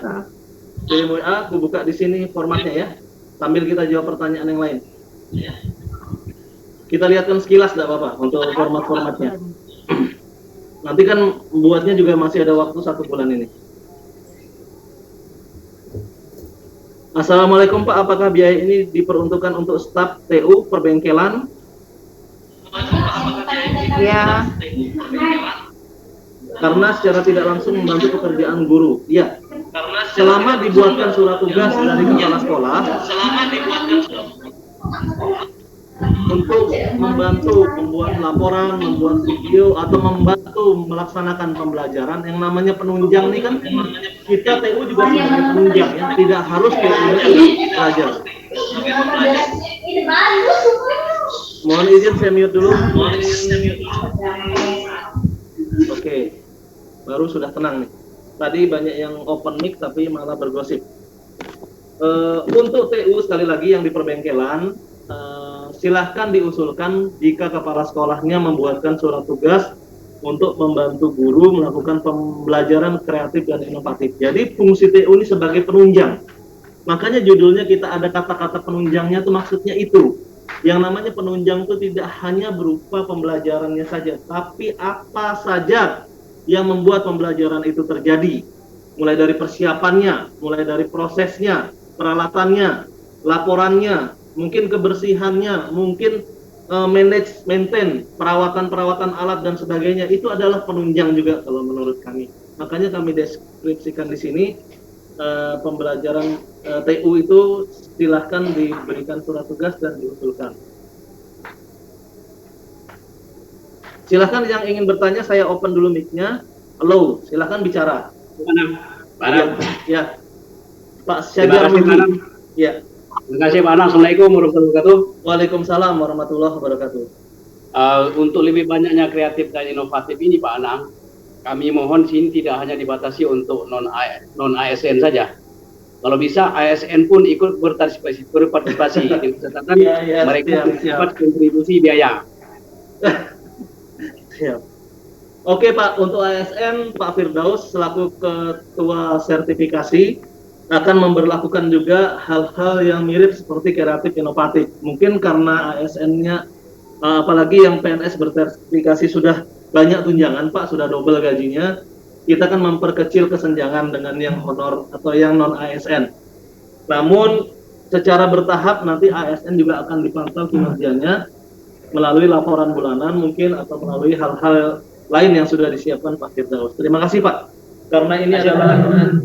Kirim WA, aku buka di sini formatnya ya. Sambil kita jawab pertanyaan yang lain. Kita lihatkan sekilas enggak Bapak untuk format-formatnya. Nanti kan buatnya juga masih ada waktu 1 bulan ini. Assalamualaikum Pak, apakah biaya ini diperuntukkan untuk staf TU perbengkelan? Ya. Karena secara tidak langsung membantu pekerjaan guru. Iya. Selama dibuatkan surat tugas dari kepala sekolah, untuk membantu membuat laporan, membuat video, atau membantu melaksanakan pembelajaran, yang namanya penunjang ini kan kita TU juga sebagai penunjang ya, tidak harus belajar. Mohon izin saya mute dulu. Oke. Baru sudah tenang nih. Tadi banyak yang open mic tapi malah bergosip. Untuk TU sekali lagi yang di perbengkelan, silahkan diusulkan jika kepala sekolahnya membuatkan surat tugas untuk membantu guru melakukan pembelajaran kreatif dan inovatif. Jadi fungsi TU ini sebagai penunjang. Makanya judulnya kita ada kata-kata penunjangnya tuh maksudnya itu. Yang namanya penunjang itu tidak hanya berupa pembelajarannya saja, tapi apa saja yang membuat pembelajaran itu terjadi. Mulai dari persiapannya, mulai dari prosesnya, peralatannya, laporannya, mungkin kebersihannya, mungkin maintain, perawatan alat dan sebagainya, itu adalah penunjang juga kalau menurut kami. Makanya kami deskripsikan di sini pembelajaran TU itu silahkan diberikan surat tugas dan diusulkan. Silahkan yang ingin bertanya, saya open dulu mic-nya. Halo, silahkan bicara. Ya, Pak Syajar. Ya. Terima kasih Pak Anang. Assalamualaikum warahmatullahi wabarakatuh. Waalaikumsalam warahmatullahi wabarakatuh. Untuk lebih banyaknya kreatif dan inovatif ini Pak Anang, kami mohon sini tidak hanya dibatasi untuk non ASN saja. Kalau bisa ASN pun ikut berpartisipasi dengan catatan mereka dapat kontribusi biaya. Siap. Oke Pak, untuk ASN Pak Firdaus selaku ketua sertifikasi akan memberlakukan juga hal-hal yang mirip seperti kreatif inovatif. Mungkin karena ASN-nya, apalagi yang PNS bersertifikasi sudah banyak tunjangan Pak, sudah double gajinya, kita akan memperkecil kesenjangan dengan yang honor atau yang non ASN. Namun secara bertahap nanti ASN juga akan dipantau kinerjanya melalui laporan bulanan mungkin atau melalui hal-hal lain yang sudah disiapkan Pak Firdaus. Terima kasih Pak. Karena ini adalah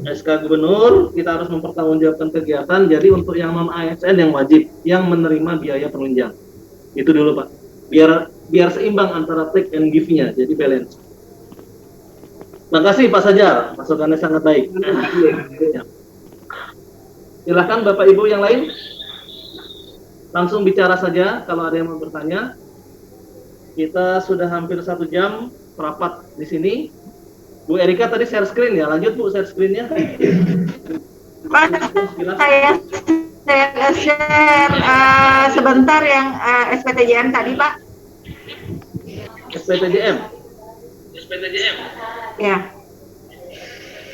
SK Gubernur, kita harus mempertanggungjawabkan kegiatan. Jadi untuk yang non ASN yang wajib, yang menerima biaya penunjang. Itu dulu Pak. Biar seimbang antara take and give-nya, jadi balance. Makasih Pak Sajar, masukannya sangat baik. Silahkan Bapak Ibu yang lain, langsung bicara saja kalau ada yang mau bertanya. Kita sudah hampir 1 jam rapat di sini. Bu Erika tadi share screen ya, lanjut Bu share screen-nya. Pak, saya share sebentar yang SPTJM tadi Pak. SPTJM? Ya,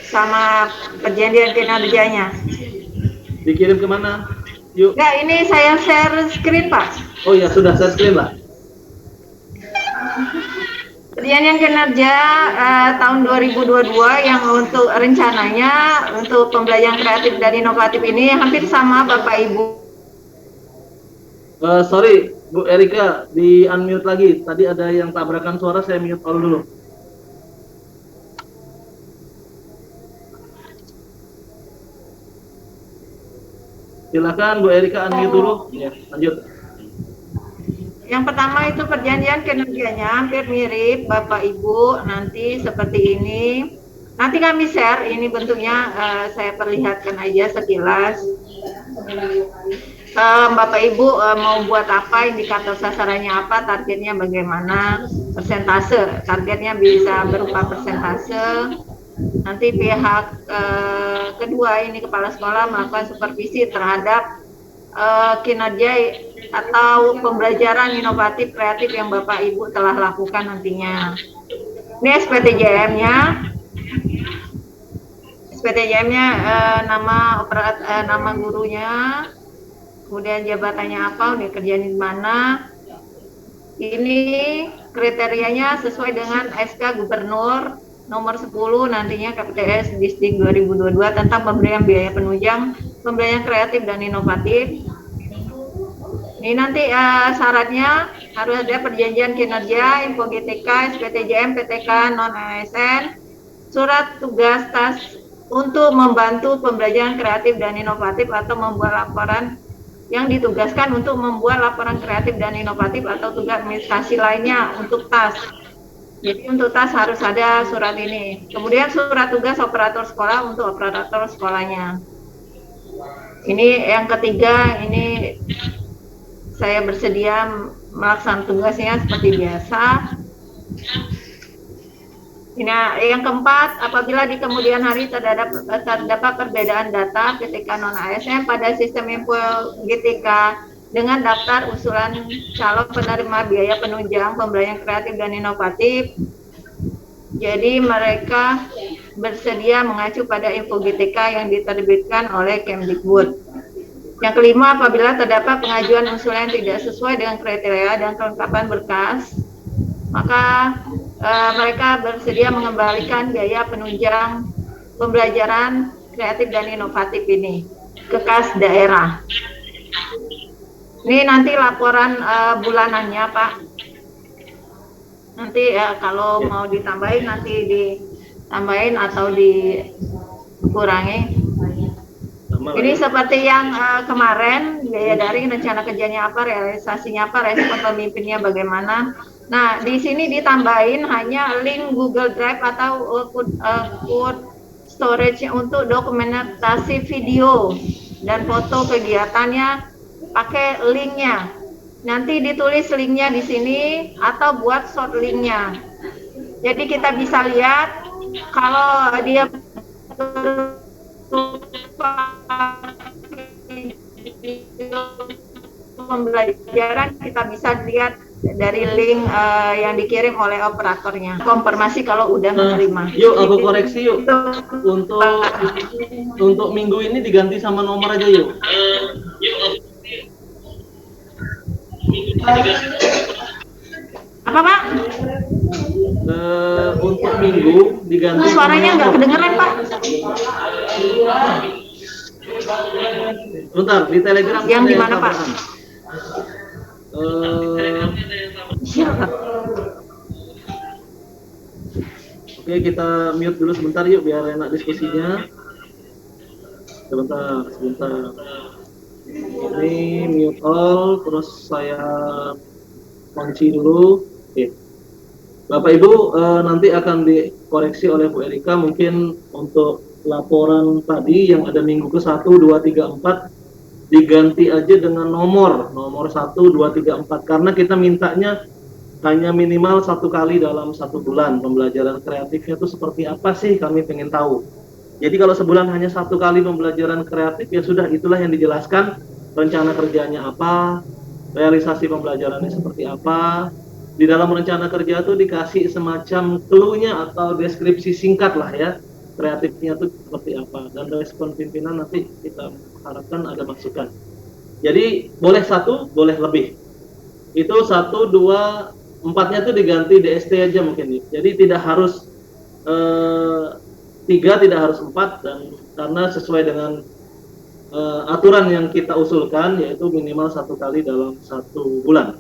sama perjanjian kinerjanya. Dikirim kemana? Yuk. Nah, ini saya share screen Pak. Oh ya, sudah share screen lah. Perjanjian kinerja tahun 2022 yang untuk rencananya untuk pembelajaran kreatif dan inovatif ini hampir sama Bapak Ibu. Sorry Bu Erika, di unmute lagi. Tadi ada yang tabrakan suara, saya mute all dulu. Silakan Bu Erika unmute dulu. Ya, lanjut. Yang pertama itu perjanjian kinerjanya hampir mirip Bapak Ibu, nanti seperti ini. Nanti kami share, ini bentuknya saya perlihatkan aja sekilas. Bapak Ibu mau buat apa, indikator sasarannya apa, targetnya bagaimana, persentase, targetnya bisa berupa persentase. Nanti pihak kedua ini kepala sekolah melakukan supervisi terhadap kinerja atau pembelajaran inovatif kreatif yang Bapak Ibu telah lakukan nantinya. Ini SPTJM-nya. SPTJM-nya nama gurunya, kemudian jabatannya apa, udah kerjaan di mana. Ini kriterianya sesuai dengan SK Gubernur nomor 10 nantinya KPTS Distrik 2022 tentang pemberian biaya penunjang pembelajaran kreatif dan inovatif. Ini nanti syaratnya harus ada perjanjian kinerja, info GTK, SPTJM, PTK, non-ASN, surat tugas tas untuk membantu pembelajaran kreatif dan inovatif atau membuat laporan yang ditugaskan untuk membuat laporan kreatif dan inovatif atau tugas administrasi lainnya untuk tas. Jadi untuk tas harus ada surat ini. Kemudian surat tugas operator sekolah untuk operator sekolahnya. Ini yang ketiga, ini saya bersedia melaksanakan tugasnya seperti biasa. Nah, yang keempat, apabila di kemudian hari terdapat perbedaan data PTK non-ASN pada sistem info GTK dengan daftar usulan calon penerima biaya penunjang pembelajaran kreatif dan inovatif, jadi mereka bersedia mengacu pada info GTK yang diterbitkan oleh Kemdikbud. Yang kelima, apabila terdapat pengajuan usul yang tidak sesuai dengan kriteria dan kelengkapan berkas, maka mereka bersedia mengembalikan biaya penunjang pembelajaran kreatif dan inovatif ini ke kas daerah. Ini nanti laporan bulanannya, Pak. Nanti kalau mau ditambahin nanti ditambahin atau dikurangi. Ini seperti yang kemarin, biaya daring, rencana kerjanya apa, realisasinya apa, respon pemimpinnya bagaimana. Nah, di sini ditambahin hanya link Google Drive atau cloud storage untuk dokumentasi video dan foto kegiatannya, pakai linknya. Nanti ditulis linknya di sini atau buat short linknya. Jadi kita bisa lihat kalau dia pembelajaran, kita bisa lihat dari link yang dikirim oleh operatornya. Konfirmasi kalau udah menerima. Yuk aku koreksi yuk. Untuk minggu ini diganti sama nomor aja yuk. Apa, Pak? Untuk minggu diganti. Suaranya nggak kedengeran, Pak. Bentar, di Telegram. Yang di mana, Pak? Oke, kita mute dulu sebentar yuk biar enak diskusinya. Sebentar. Ini mute all, terus saya kunci dulu. Oke. Bapak Ibu, nanti akan dikoreksi oleh Bu Erika mungkin untuk laporan tadi yang ada minggu ke 1, 2, 3, 4 diganti aja dengan nomor 1, 2, 3, 4 karena kita mintanya hanya minimal 1 kali dalam 1 bulan. Pembelajaran kreatifnya itu seperti apa sih, kami pengen tahu. Jadi kalau sebulan hanya 1 kali pembelajaran kreatif, ya sudah, itulah yang dijelaskan rencana kerjanya apa, realisasi pembelajarannya seperti apa. Di dalam rencana kerja itu dikasih semacam clue-nya atau deskripsi singkat lah ya, kreatifnya itu seperti apa, dan respon pimpinan nanti kita harapkan ada masukan. Jadi boleh 1, boleh lebih. Itu 1, 2, 4-nya itu diganti DST aja mungkin. Jadi tidak harus 3, tidak harus 4, dan karena sesuai dengan aturan yang kita usulkan, yaitu minimal 1 kali dalam 1 bulan.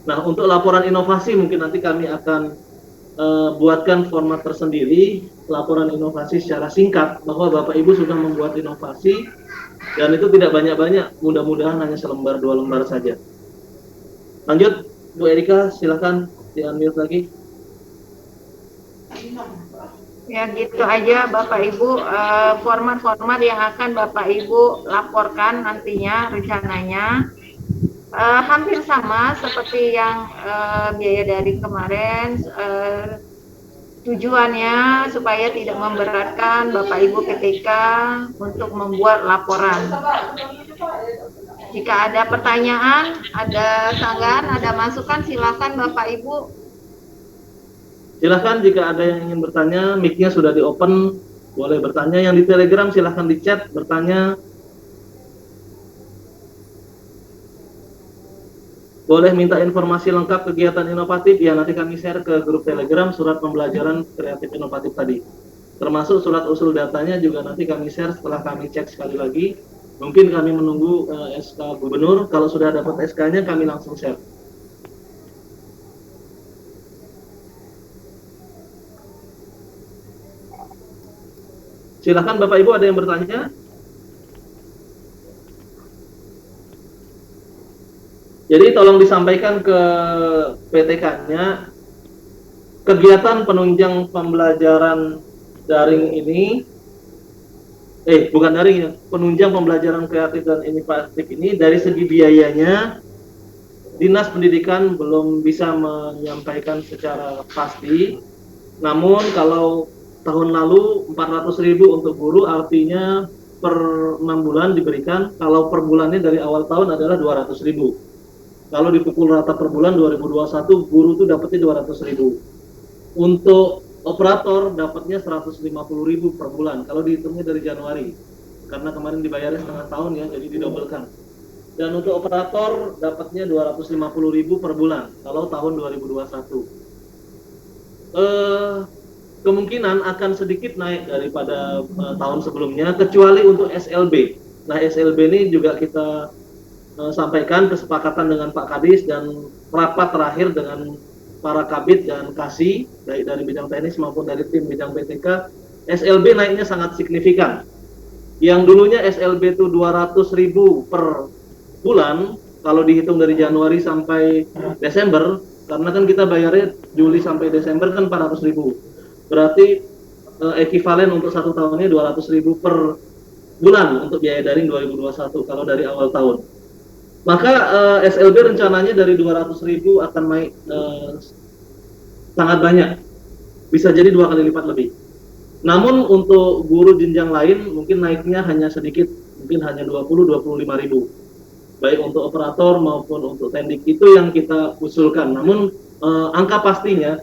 Nah, untuk laporan inovasi mungkin nanti kami akan buatkan format tersendiri, laporan inovasi secara singkat, bahwa Bapak Ibu sudah membuat inovasi, dan itu tidak banyak-banyak, mudah-mudahan hanya selembar 2 lembar saja. Lanjut, Bu Erika, silakan di-unmute lagi. Ya gitu aja Bapak Ibu, format-format yang akan Bapak Ibu laporkan nantinya rencananya. Hampir sama seperti yang biaya daring kemarin, tujuannya supaya tidak memberatkan Bapak Ibu ketika untuk membuat laporan. Jika ada pertanyaan, ada sanggahan, ada masukan, silakan Bapak Ibu. Silakan jika ada yang ingin bertanya, mic-nya sudah di-open, boleh bertanya. Yang di Telegram silakan di chat bertanya. Boleh minta informasi lengkap kegiatan inovatif, ya nanti kami share ke grup Telegram surat pembelajaran kreatif inovatif tadi. Termasuk surat usul datanya juga nanti kami share setelah kami cek sekali lagi. Mungkin kami menunggu SK Gubernur, kalau sudah dapat SK-nya kami langsung share. Silakan Bapak Ibu, ada yang bertanya? Jadi tolong disampaikan ke PTK-nya, kegiatan penunjang pembelajaran daring ini, bukan daring ya, penunjang pembelajaran kreatif dan inovatif ini dari segi biayanya, Dinas Pendidikan belum bisa menyampaikan secara pasti. Namun kalau tahun lalu 400.000 untuk guru, artinya per 6 bulan diberikan, kalau per bulannya dari awal tahun adalah 200.000. Kalau dipukul rata per bulan 2021 guru itu dapatnya 200.000. Untuk operator dapatnya 150.000 per bulan kalau dihitungnya dari Januari, karena kemarin dibayarnya setengah tahun ya, jadi didobelkan. Dan untuk operator dapatnya 250.000 per bulan kalau tahun 2021. Kemungkinan akan sedikit naik daripada tahun sebelumnya, kecuali untuk SLB. Nah, SLB ini juga kita sampaikan kesepakatan dengan Pak Kadis dan rapat terakhir dengan para kabit dan kasih, baik dari bidang teknis maupun dari tim bidang PTK. SLB naiknya sangat signifikan. Yang dulunya SLB itu 200.000 per bulan, kalau dihitung dari Januari sampai Desember, karena kan kita bayarnya Juli sampai Desember kan 400.000. Berarti ekivalen untuk satu tahunnya 200.000 per bulan untuk biaya daring 2021 kalau dari awal tahun. Maka SLB rencananya dari 200.000 akan naik sangat banyak, bisa jadi 2 kali lipat lebih. Namun untuk guru jenjang lain mungkin naiknya hanya sedikit, mungkin hanya 20-25.000, baik untuk operator maupun untuk tendik. Itu yang kita usulkan. Namun angka pastinya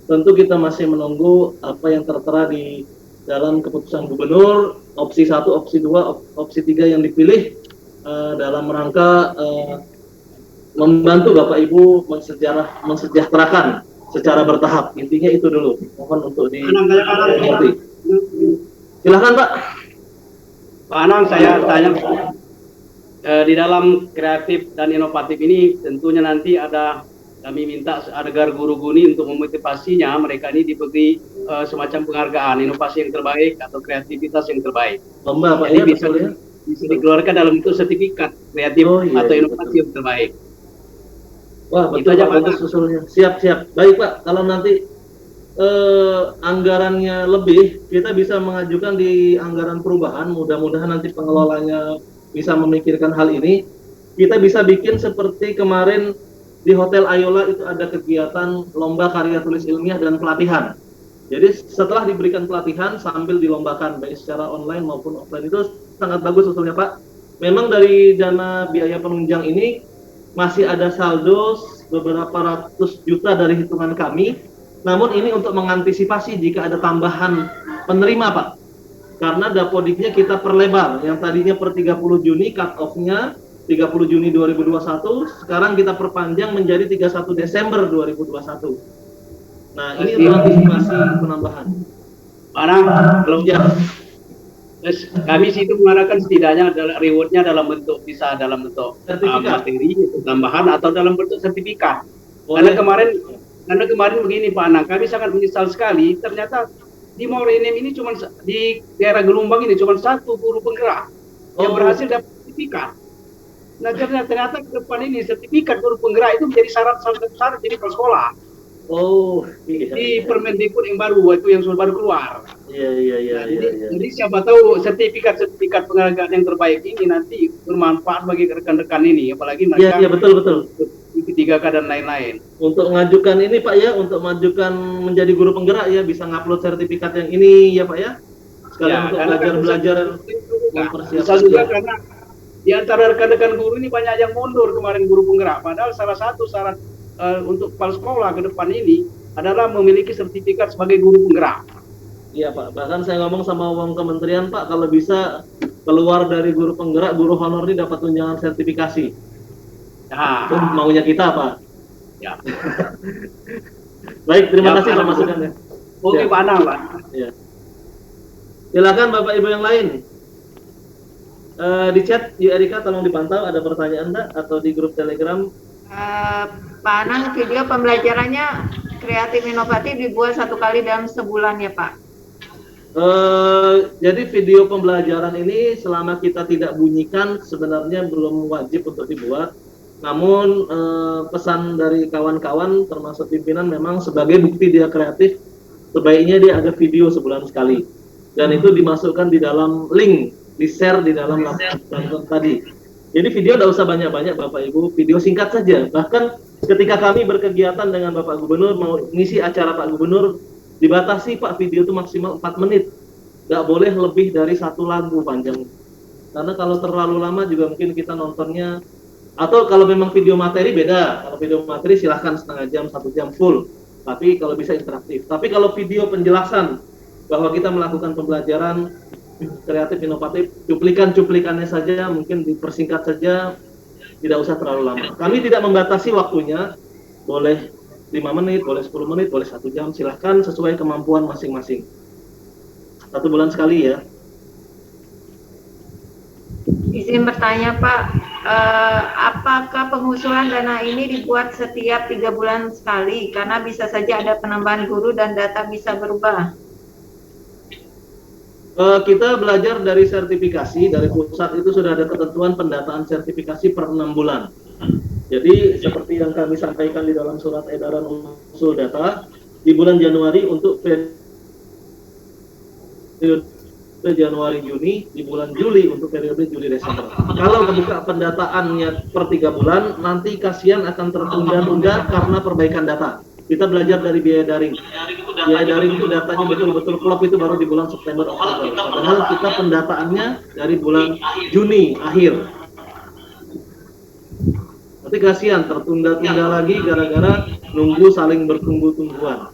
tentu kita masih menunggu apa yang tertera di dalam keputusan gubernur, opsi 1, opsi 2, opsi 3 yang dipilih dalam rangka membantu Bapak Ibu mensejahterakan secara bertahap. Intinya itu dulu. Mohon untuk dimengerti. Silahkan Pak. Pak Anang, saya tanya, di dalam kreatif dan inovatif ini tentunya nanti kami minta agar guru-guru ini untuk memotivasinya mereka ini diberi semacam penghargaan inovasi yang terbaik atau kreativitas yang terbaik. Lomba Pak, jadi ya, bisa ya? Bisa dikeluarkan dalam bentuk sertifikat kreatif atau inovasi yang terbaik. Wah, betul Pak, bagus usulnya. Siap. Baik Pak, kalau nanti anggarannya lebih, kita bisa mengajukan di anggaran perubahan. Mudah-mudahan nanti pengelolanya bisa memikirkan hal ini. Kita bisa bikin seperti kemarin di Hotel Ayola itu ada kegiatan lomba karya tulis ilmiah dan pelatihan. Jadi setelah diberikan pelatihan sambil dilombakan baik secara online maupun offline. Itu sangat bagus usulnya Pak. Memang dari dana biaya penunjang ini masih ada saldo beberapa ratus juta dari hitungan kami. Namun ini untuk mengantisipasi jika ada tambahan penerima Pak. Karena dapodiknya kita perlebar. Yang tadinya per 30 Juni cut off-nya 30 Juni 2021, sekarang kita perpanjang menjadi 31 Desember 2021. Nah, ini untuk antisipasi penambahan. Anang, belum ya. Terus kami situ mengharapkan setidaknya rewardnya dalam bentuk dalam bentuk materi tambahan atau dalam bentuk sertifikat. Karena kemarin begini Pak Anang, kami sangat menyesal sekali ternyata di Morenim ini cuma di daerah Gelombang ini cuma 1 guru penggerak yang berhasil dapat sertifikat. Nah ternyata ke depan ini sertifikat guru penggerak itu menjadi salah satu syarat jadi sekolah. Di Permendikbud yang baru itu yang sudah baru keluar. Jadi siapa tahu sertifikat penghargaan yang terbaik ini nanti bermanfaat bagi rekan-rekan ini, apalagi mereka. Iya betul. 3K dan lain-lain. Untuk mengajukan ini Pak ya, untuk mengajukan menjadi guru penggerak ya bisa ngupload sertifikat yang ini ya Pak ya. Sekalian untuk belajar mempersiapkan. Juga karena di antara rekan-rekan guru ini banyak yang mundur kemarin guru penggerak. Padahal salah satu syarat untuk kepala sekolah ke depan ini adalah memiliki sertifikat sebagai guru penggerak. Iya Pak, bahkan saya ngomong sama uang kementerian Pak, kalau bisa keluar dari guru penggerak, guru honor ini dapat tunjangan sertifikasi. Itu maunya kita Pak. Ya. Baik, terima kasih Pak masukannya. Oke Pak Anang Pak. Ya. Silakan Bapak Ibu yang lain. Di chat Erika tolong dipantau, ada pertanyaan enggak atau di grup Telegram. Pak Anang, video pembelajarannya kreatif inovatif dibuat 1 kali dalam sebulan ya Pak? Jadi video pembelajaran ini selama kita tidak bunyikan sebenarnya belum wajib untuk dibuat. Namun pesan dari kawan-kawan termasuk pimpinan memang sebagai bukti dia kreatif, sebaiknya dia ada video sebulan sekali. Dan itu dimasukkan di dalam link, di-share di dalam laporan tadi. Jadi video tidak usah banyak-banyak Bapak Ibu, video singkat saja. Bahkan ketika kami berkegiatan dengan Bapak Gubernur, mau ngisi acara Pak Gubernur, dibatasi Pak video itu maksimal 4 menit. Nggak boleh lebih dari 1 lagu panjang. Karena kalau terlalu lama juga mungkin kita nontonnya, atau kalau memang video materi beda. Kalau video materi silahkan setengah jam, 1 jam full. tapi kalau bisa interaktif. Tapi kalau video penjelasan bahwa kita melakukan pembelajaran kreatif inovatif, cuplikan-cuplikannya saja mungkin dipersingkat saja, tidak usah terlalu lama. Kami tidak membatasi waktunya, boleh 5 menit, boleh 10 menit, boleh 1 jam, silahkan sesuai kemampuan masing-masing. 1 bulan sekali ya. Izin bertanya Pak, apakah pengusulan dana ini dibuat setiap 3 bulan sekali? Karena bisa saja ada penambahan guru dan data bisa berubah. Kita belajar dari sertifikasi, dari pusat itu sudah ada ketentuan pendataan sertifikasi per 6 bulan. Jadi seperti yang kami sampaikan di dalam surat edaran usul data, di bulan Januari untuk periode Januari Juni, di bulan Juli untuk periode Juli Desember. Kalau buka pendataannya per 3 bulan, nanti kasihan akan tertunda-tunda karena perbaikan data. Kita belajar dari biaya daring. Biaya daring itu datanya betul-betul klop itu baru di bulan September Oktober. Padahal kita pendataannya dari bulan Juni akhir. Nanti kasihan tertunda-tunda lagi gara-gara nunggu saling bertunggu-tungguan.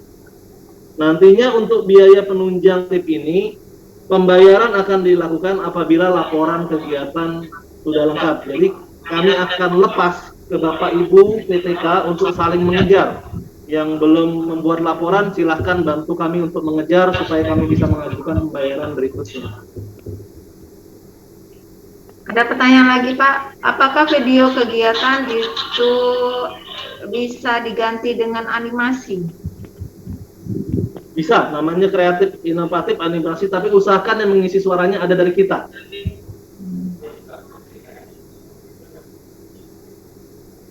Nantinya untuk biaya penunjang tip ini, pembayaran akan dilakukan apabila laporan kegiatan sudah lengkap. Jadi kami akan lepas ke Bapak Ibu PTK untuk saling mengejar. Yang belum membuat laporan silahkan bantu kami untuk mengejar supaya kami bisa mengajukan pembayaran berikutnya. Ada pertanyaan lagi Pak, apakah video kegiatan itu bisa diganti dengan animasi? Bisa, namanya kreatif, inovatif, animasi, tapi usahakan yang mengisi suaranya ada dari kita.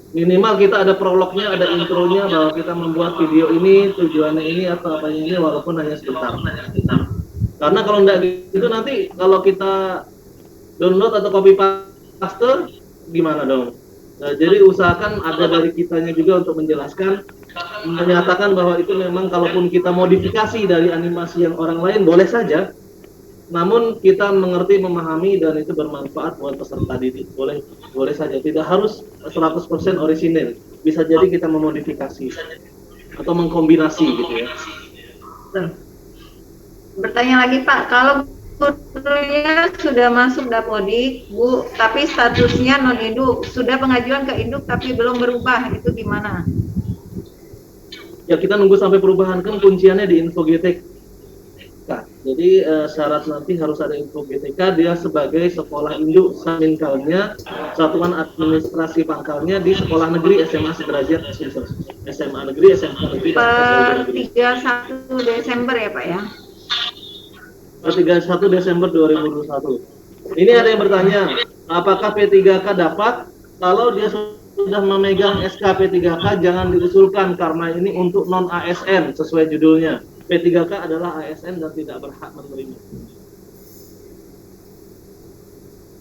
Minimal kita ada prolognya, ada intronya bahwa kita membuat video ini, tujuannya ini atau apanya ini, walaupun hanya sebentar. Karena kalau enggak gitu nanti kalau kita download atau copy paste gimana dong? Nah, jadi usahakan ada dari kitanya juga untuk menjelaskan, menyatakan bahwa itu memang kalaupun kita modifikasi dari animasi yang orang lain boleh saja, namun kita mengerti, memahami dan itu bermanfaat buat peserta didik. Boleh saja, tidak harus 100% orisinil. Bisa jadi kita memodifikasi atau mengkombinasi gitu ya. Bertanya lagi Pak, kalau gurunya sudah masuk Dapodik, Bu, tapi statusnya non-induk, sudah pengajuan ke induk tapi belum berubah, itu gimana? Ya kita nunggu sampai perubahan, kan kunciannya di info GTK. Jadi syarat nanti harus ada info GTK, dia sebagai sekolah induk saminkalnya, satuan administrasi pangkalnya di sekolah negeri SMA sederajat SMA negeri, SMK negeri. Per 31 Desember ya Pak ya? Per 31 Desember 2021. Ini ada yang bertanya, apakah P3K dapat? Kalau dia sudah memegang SK P3K jangan diusulkan karena ini untuk non ASN sesuai judulnya. P3K adalah ASN dan tidak berhak menerima.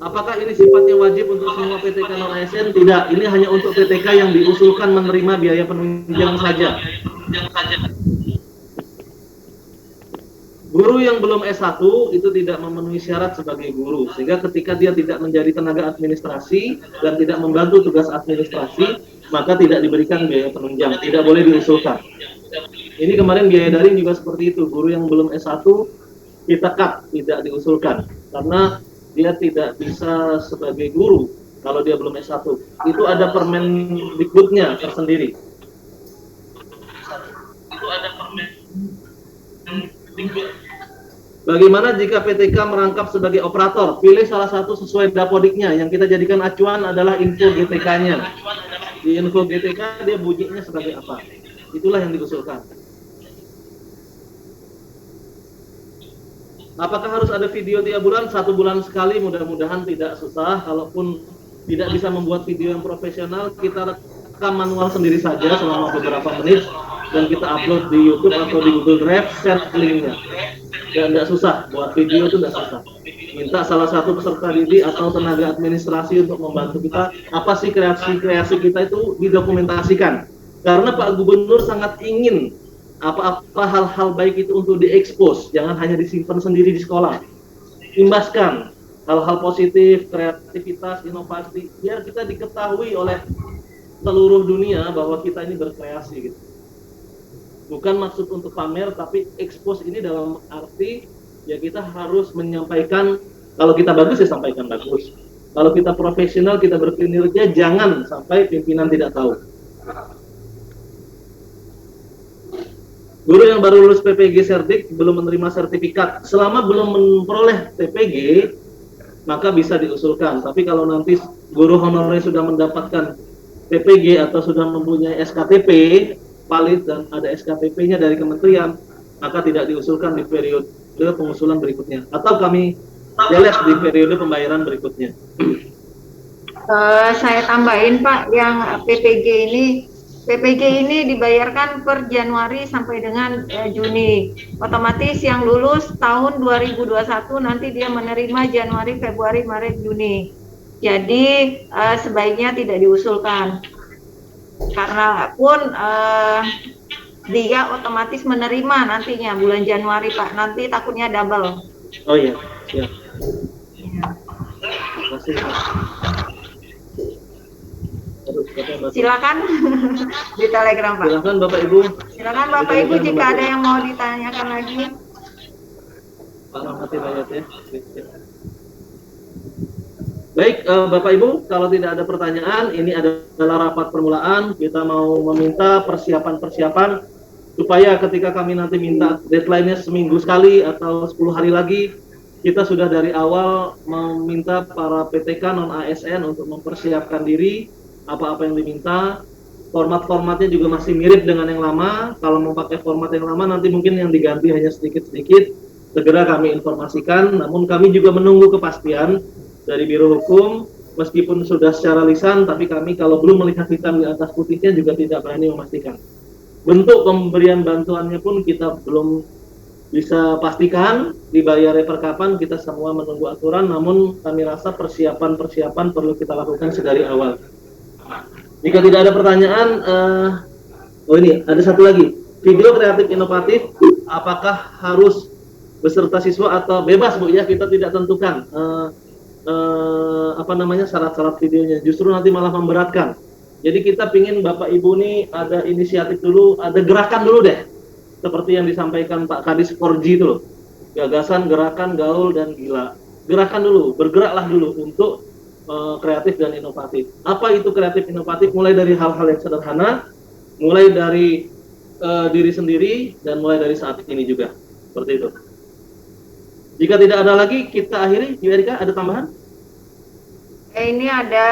Apakah ini sifatnya wajib untuk semua PTK non ASN? Tidak, ini hanya untuk PTK yang diusulkan menerima biaya penunjang saja. Guru yang belum S1 itu tidak memenuhi syarat sebagai guru, sehingga ketika dia tidak menjadi tenaga administrasi dan tidak membantu tugas administrasi, maka tidak diberikan biaya penunjang, tidak boleh diusulkan. Ini kemarin biaya daring juga seperti itu, guru yang belum S1 kita cut, tidak diusulkan, karena dia tidak bisa sebagai guru kalau dia belum S1. Itu ada Permendikbudnya tersendiri. Bagaimana jika PTK merangkap sebagai operator? Pilih salah satu sesuai dapodiknya. Yang kita jadikan acuan adalah info GTK-nya. Di info GTK dia bunyinya sebagai apa? Itulah yang diusulkan. Apakah harus ada video tiap bulan? 1 bulan sekali, mudah-mudahan tidak susah. Kalaupun tidak bisa membuat video yang profesional, kita rekam manual sendiri saja selama beberapa menit dan kita upload di YouTube atau di Google Drive, share linknya. Dan tidak susah, buat video itu tidak susah. Minta salah satu peserta didik atau tenaga administrasi untuk membantu kita, apa sih kreasi kita itu didokumentasikan. Karena Pak Gubernur sangat ingin apa-apa hal-hal baik itu untuk diekspos, jangan hanya disimpan sendiri di sekolah. Imbaskan hal-hal positif, kreativitas, inovasi, biar kita diketahui oleh seluruh dunia bahwa kita ini berkreasi gitu. Bukan maksud untuk pamer, tapi expose ini dalam arti ya kita harus menyampaikan, kalau kita bagus ya sampaikan bagus. Kalau kita profesional, kita berkinerja, jangan sampai pimpinan tidak tahu. Guru yang baru lulus PPG Serdik belum menerima sertifikat, selama belum memperoleh TPG, maka bisa diusulkan. Tapi kalau nanti guru honorer sudah mendapatkan TPG atau sudah mempunyai SKTP valid dan ada SKTP-nya dari kementerian, maka tidak diusulkan di periode pengusulan berikutnya. Atau kami delete di periode pembayaran berikutnya. Saya tambahin Pak, yang PPG ini dibayarkan per Januari sampai dengan Juni. Otomatis yang lulus tahun 2021 nanti dia menerima Januari, Februari, Maret, Juni. Jadi sebaiknya tidak diusulkan. Karena pun dia otomatis menerima nantinya bulan Januari Pak. Nanti takutnya double. Oh iya, siap. Terima kasih Pak. Silakan di Telegram Pak. Silakan Bapak Ibu. Silakan Bapak Ibu jika ada yang mau ditanyakan lagi. Pak Rahmat Hidayat ya. Baik Bapak Ibu, kalau tidak ada pertanyaan, ini adalah rapat permulaan. Kita mau meminta persiapan-persiapan supaya ketika kami nanti minta deadline-nya seminggu sekali atau 10 hari lagi, kita sudah dari awal meminta para PTK non-ASN untuk mempersiapkan diri, apa-apa yang diminta. Format-formatnya juga masih mirip dengan yang lama. Kalau mau pakai format yang lama, nanti mungkin yang diganti hanya sedikit-sedikit. Segera kami informasikan, namun kami juga menunggu kepastian dari Biro Hukum, meskipun sudah secara lisan, tapi kami kalau belum melihat hitam di atas putihnya juga tidak berani memastikan. Bentuk pemberian bantuannya pun kita belum bisa pastikan, dibayarnya per kapan, kita semua menunggu aturan, namun kami rasa persiapan-persiapan perlu kita lakukan sedari awal. Jika tidak ada pertanyaan, ini ada satu lagi, video kreatif inovatif, apakah harus beserta siswa atau bebas Bu ya, kita tidak tentukan. Syarat-syarat videonya, justru nanti malah memberatkan. Jadi kita pingin Bapak Ibu nih ada inisiatif dulu, ada gerakan dulu deh, seperti yang disampaikan Pak Kadis 4G itu loh, gagasan, gerakan, gaul, dan gila. Gerakan dulu, bergeraklah dulu untuk kreatif dan inovatif. Apa itu kreatif inovatif? Mulai dari hal-hal yang sederhana, mulai dari diri sendiri, dan mulai dari saat ini juga, seperti itu. Jika tidak ada lagi, kita akhiri. Bu Erika, ada tambahan? Ini ada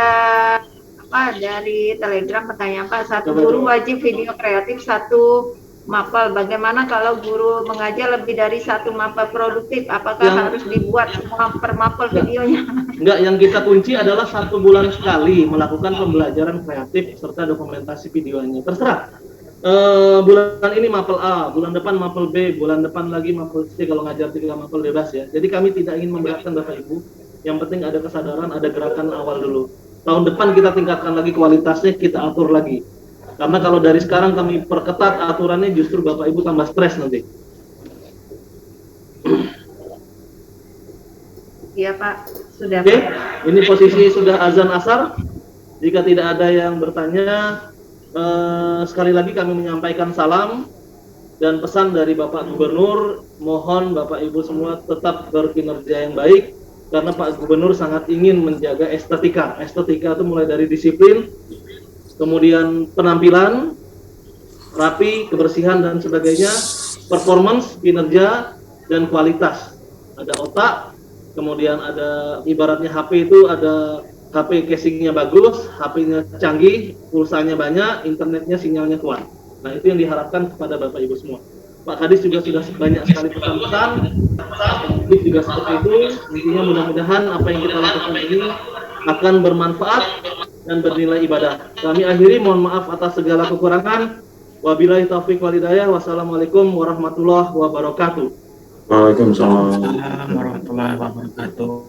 apa dari Telegram pertanyaan Pak, satu guru wajib video kreatif, satu mapel. Bagaimana kalau guru mengajar lebih dari satu mapel produktif? Apakah harus dibuat semua per mapel videonya? Enggak, yang kita kunci adalah 1 bulan sekali melakukan pembelajaran kreatif serta dokumentasi videonya. Terserah. Bulan ini mapel A, bulan depan mapel B, bulan depan lagi mapel C, kalau ngajar 3 mapel bebas ya. Jadi kami tidak ingin memberatkan Bapak Ibu. Yang penting ada kesadaran, ada gerakan awal dulu. Tahun depan kita tingkatkan lagi kualitasnya, kita atur lagi. Karena kalau dari sekarang kami perketat aturannya, justru Bapak Ibu tambah stres nanti. Iya Pak, sudah. Oke, ini posisi sudah azan asar. Jika tidak ada yang bertanya, sekali lagi kami menyampaikan salam dan pesan dari Bapak Gubernur. Mohon Bapak Ibu semua tetap berkinerja yang baik, karena Pak Gubernur sangat ingin menjaga estetika. Estetika itu mulai dari disiplin, kemudian penampilan, rapi, kebersihan, dan sebagainya, performance, kinerja, dan kualitas. Ada otak, kemudian ada ibaratnya HP itu ada HP casingnya bagus, HP-nya canggih, pulsanya banyak, internetnya sinyalnya kuat. Nah itu yang diharapkan kepada Bapak Ibu semua. Pak Kadis juga sudah banyak sekali pesan-pesan, Kadis juga seperti itu. Intinya mudah-mudahan apa yang kita lakukan ini akan bermanfaat dan bernilai ibadah. Kami akhiri, mohon maaf atas segala kekurangan. Wabillahi taufiq wal hidayah. Wassalamualaikum warahmatullahi wabarakatuh. Waalaikumsalam warahmatullahi wabarakatuh.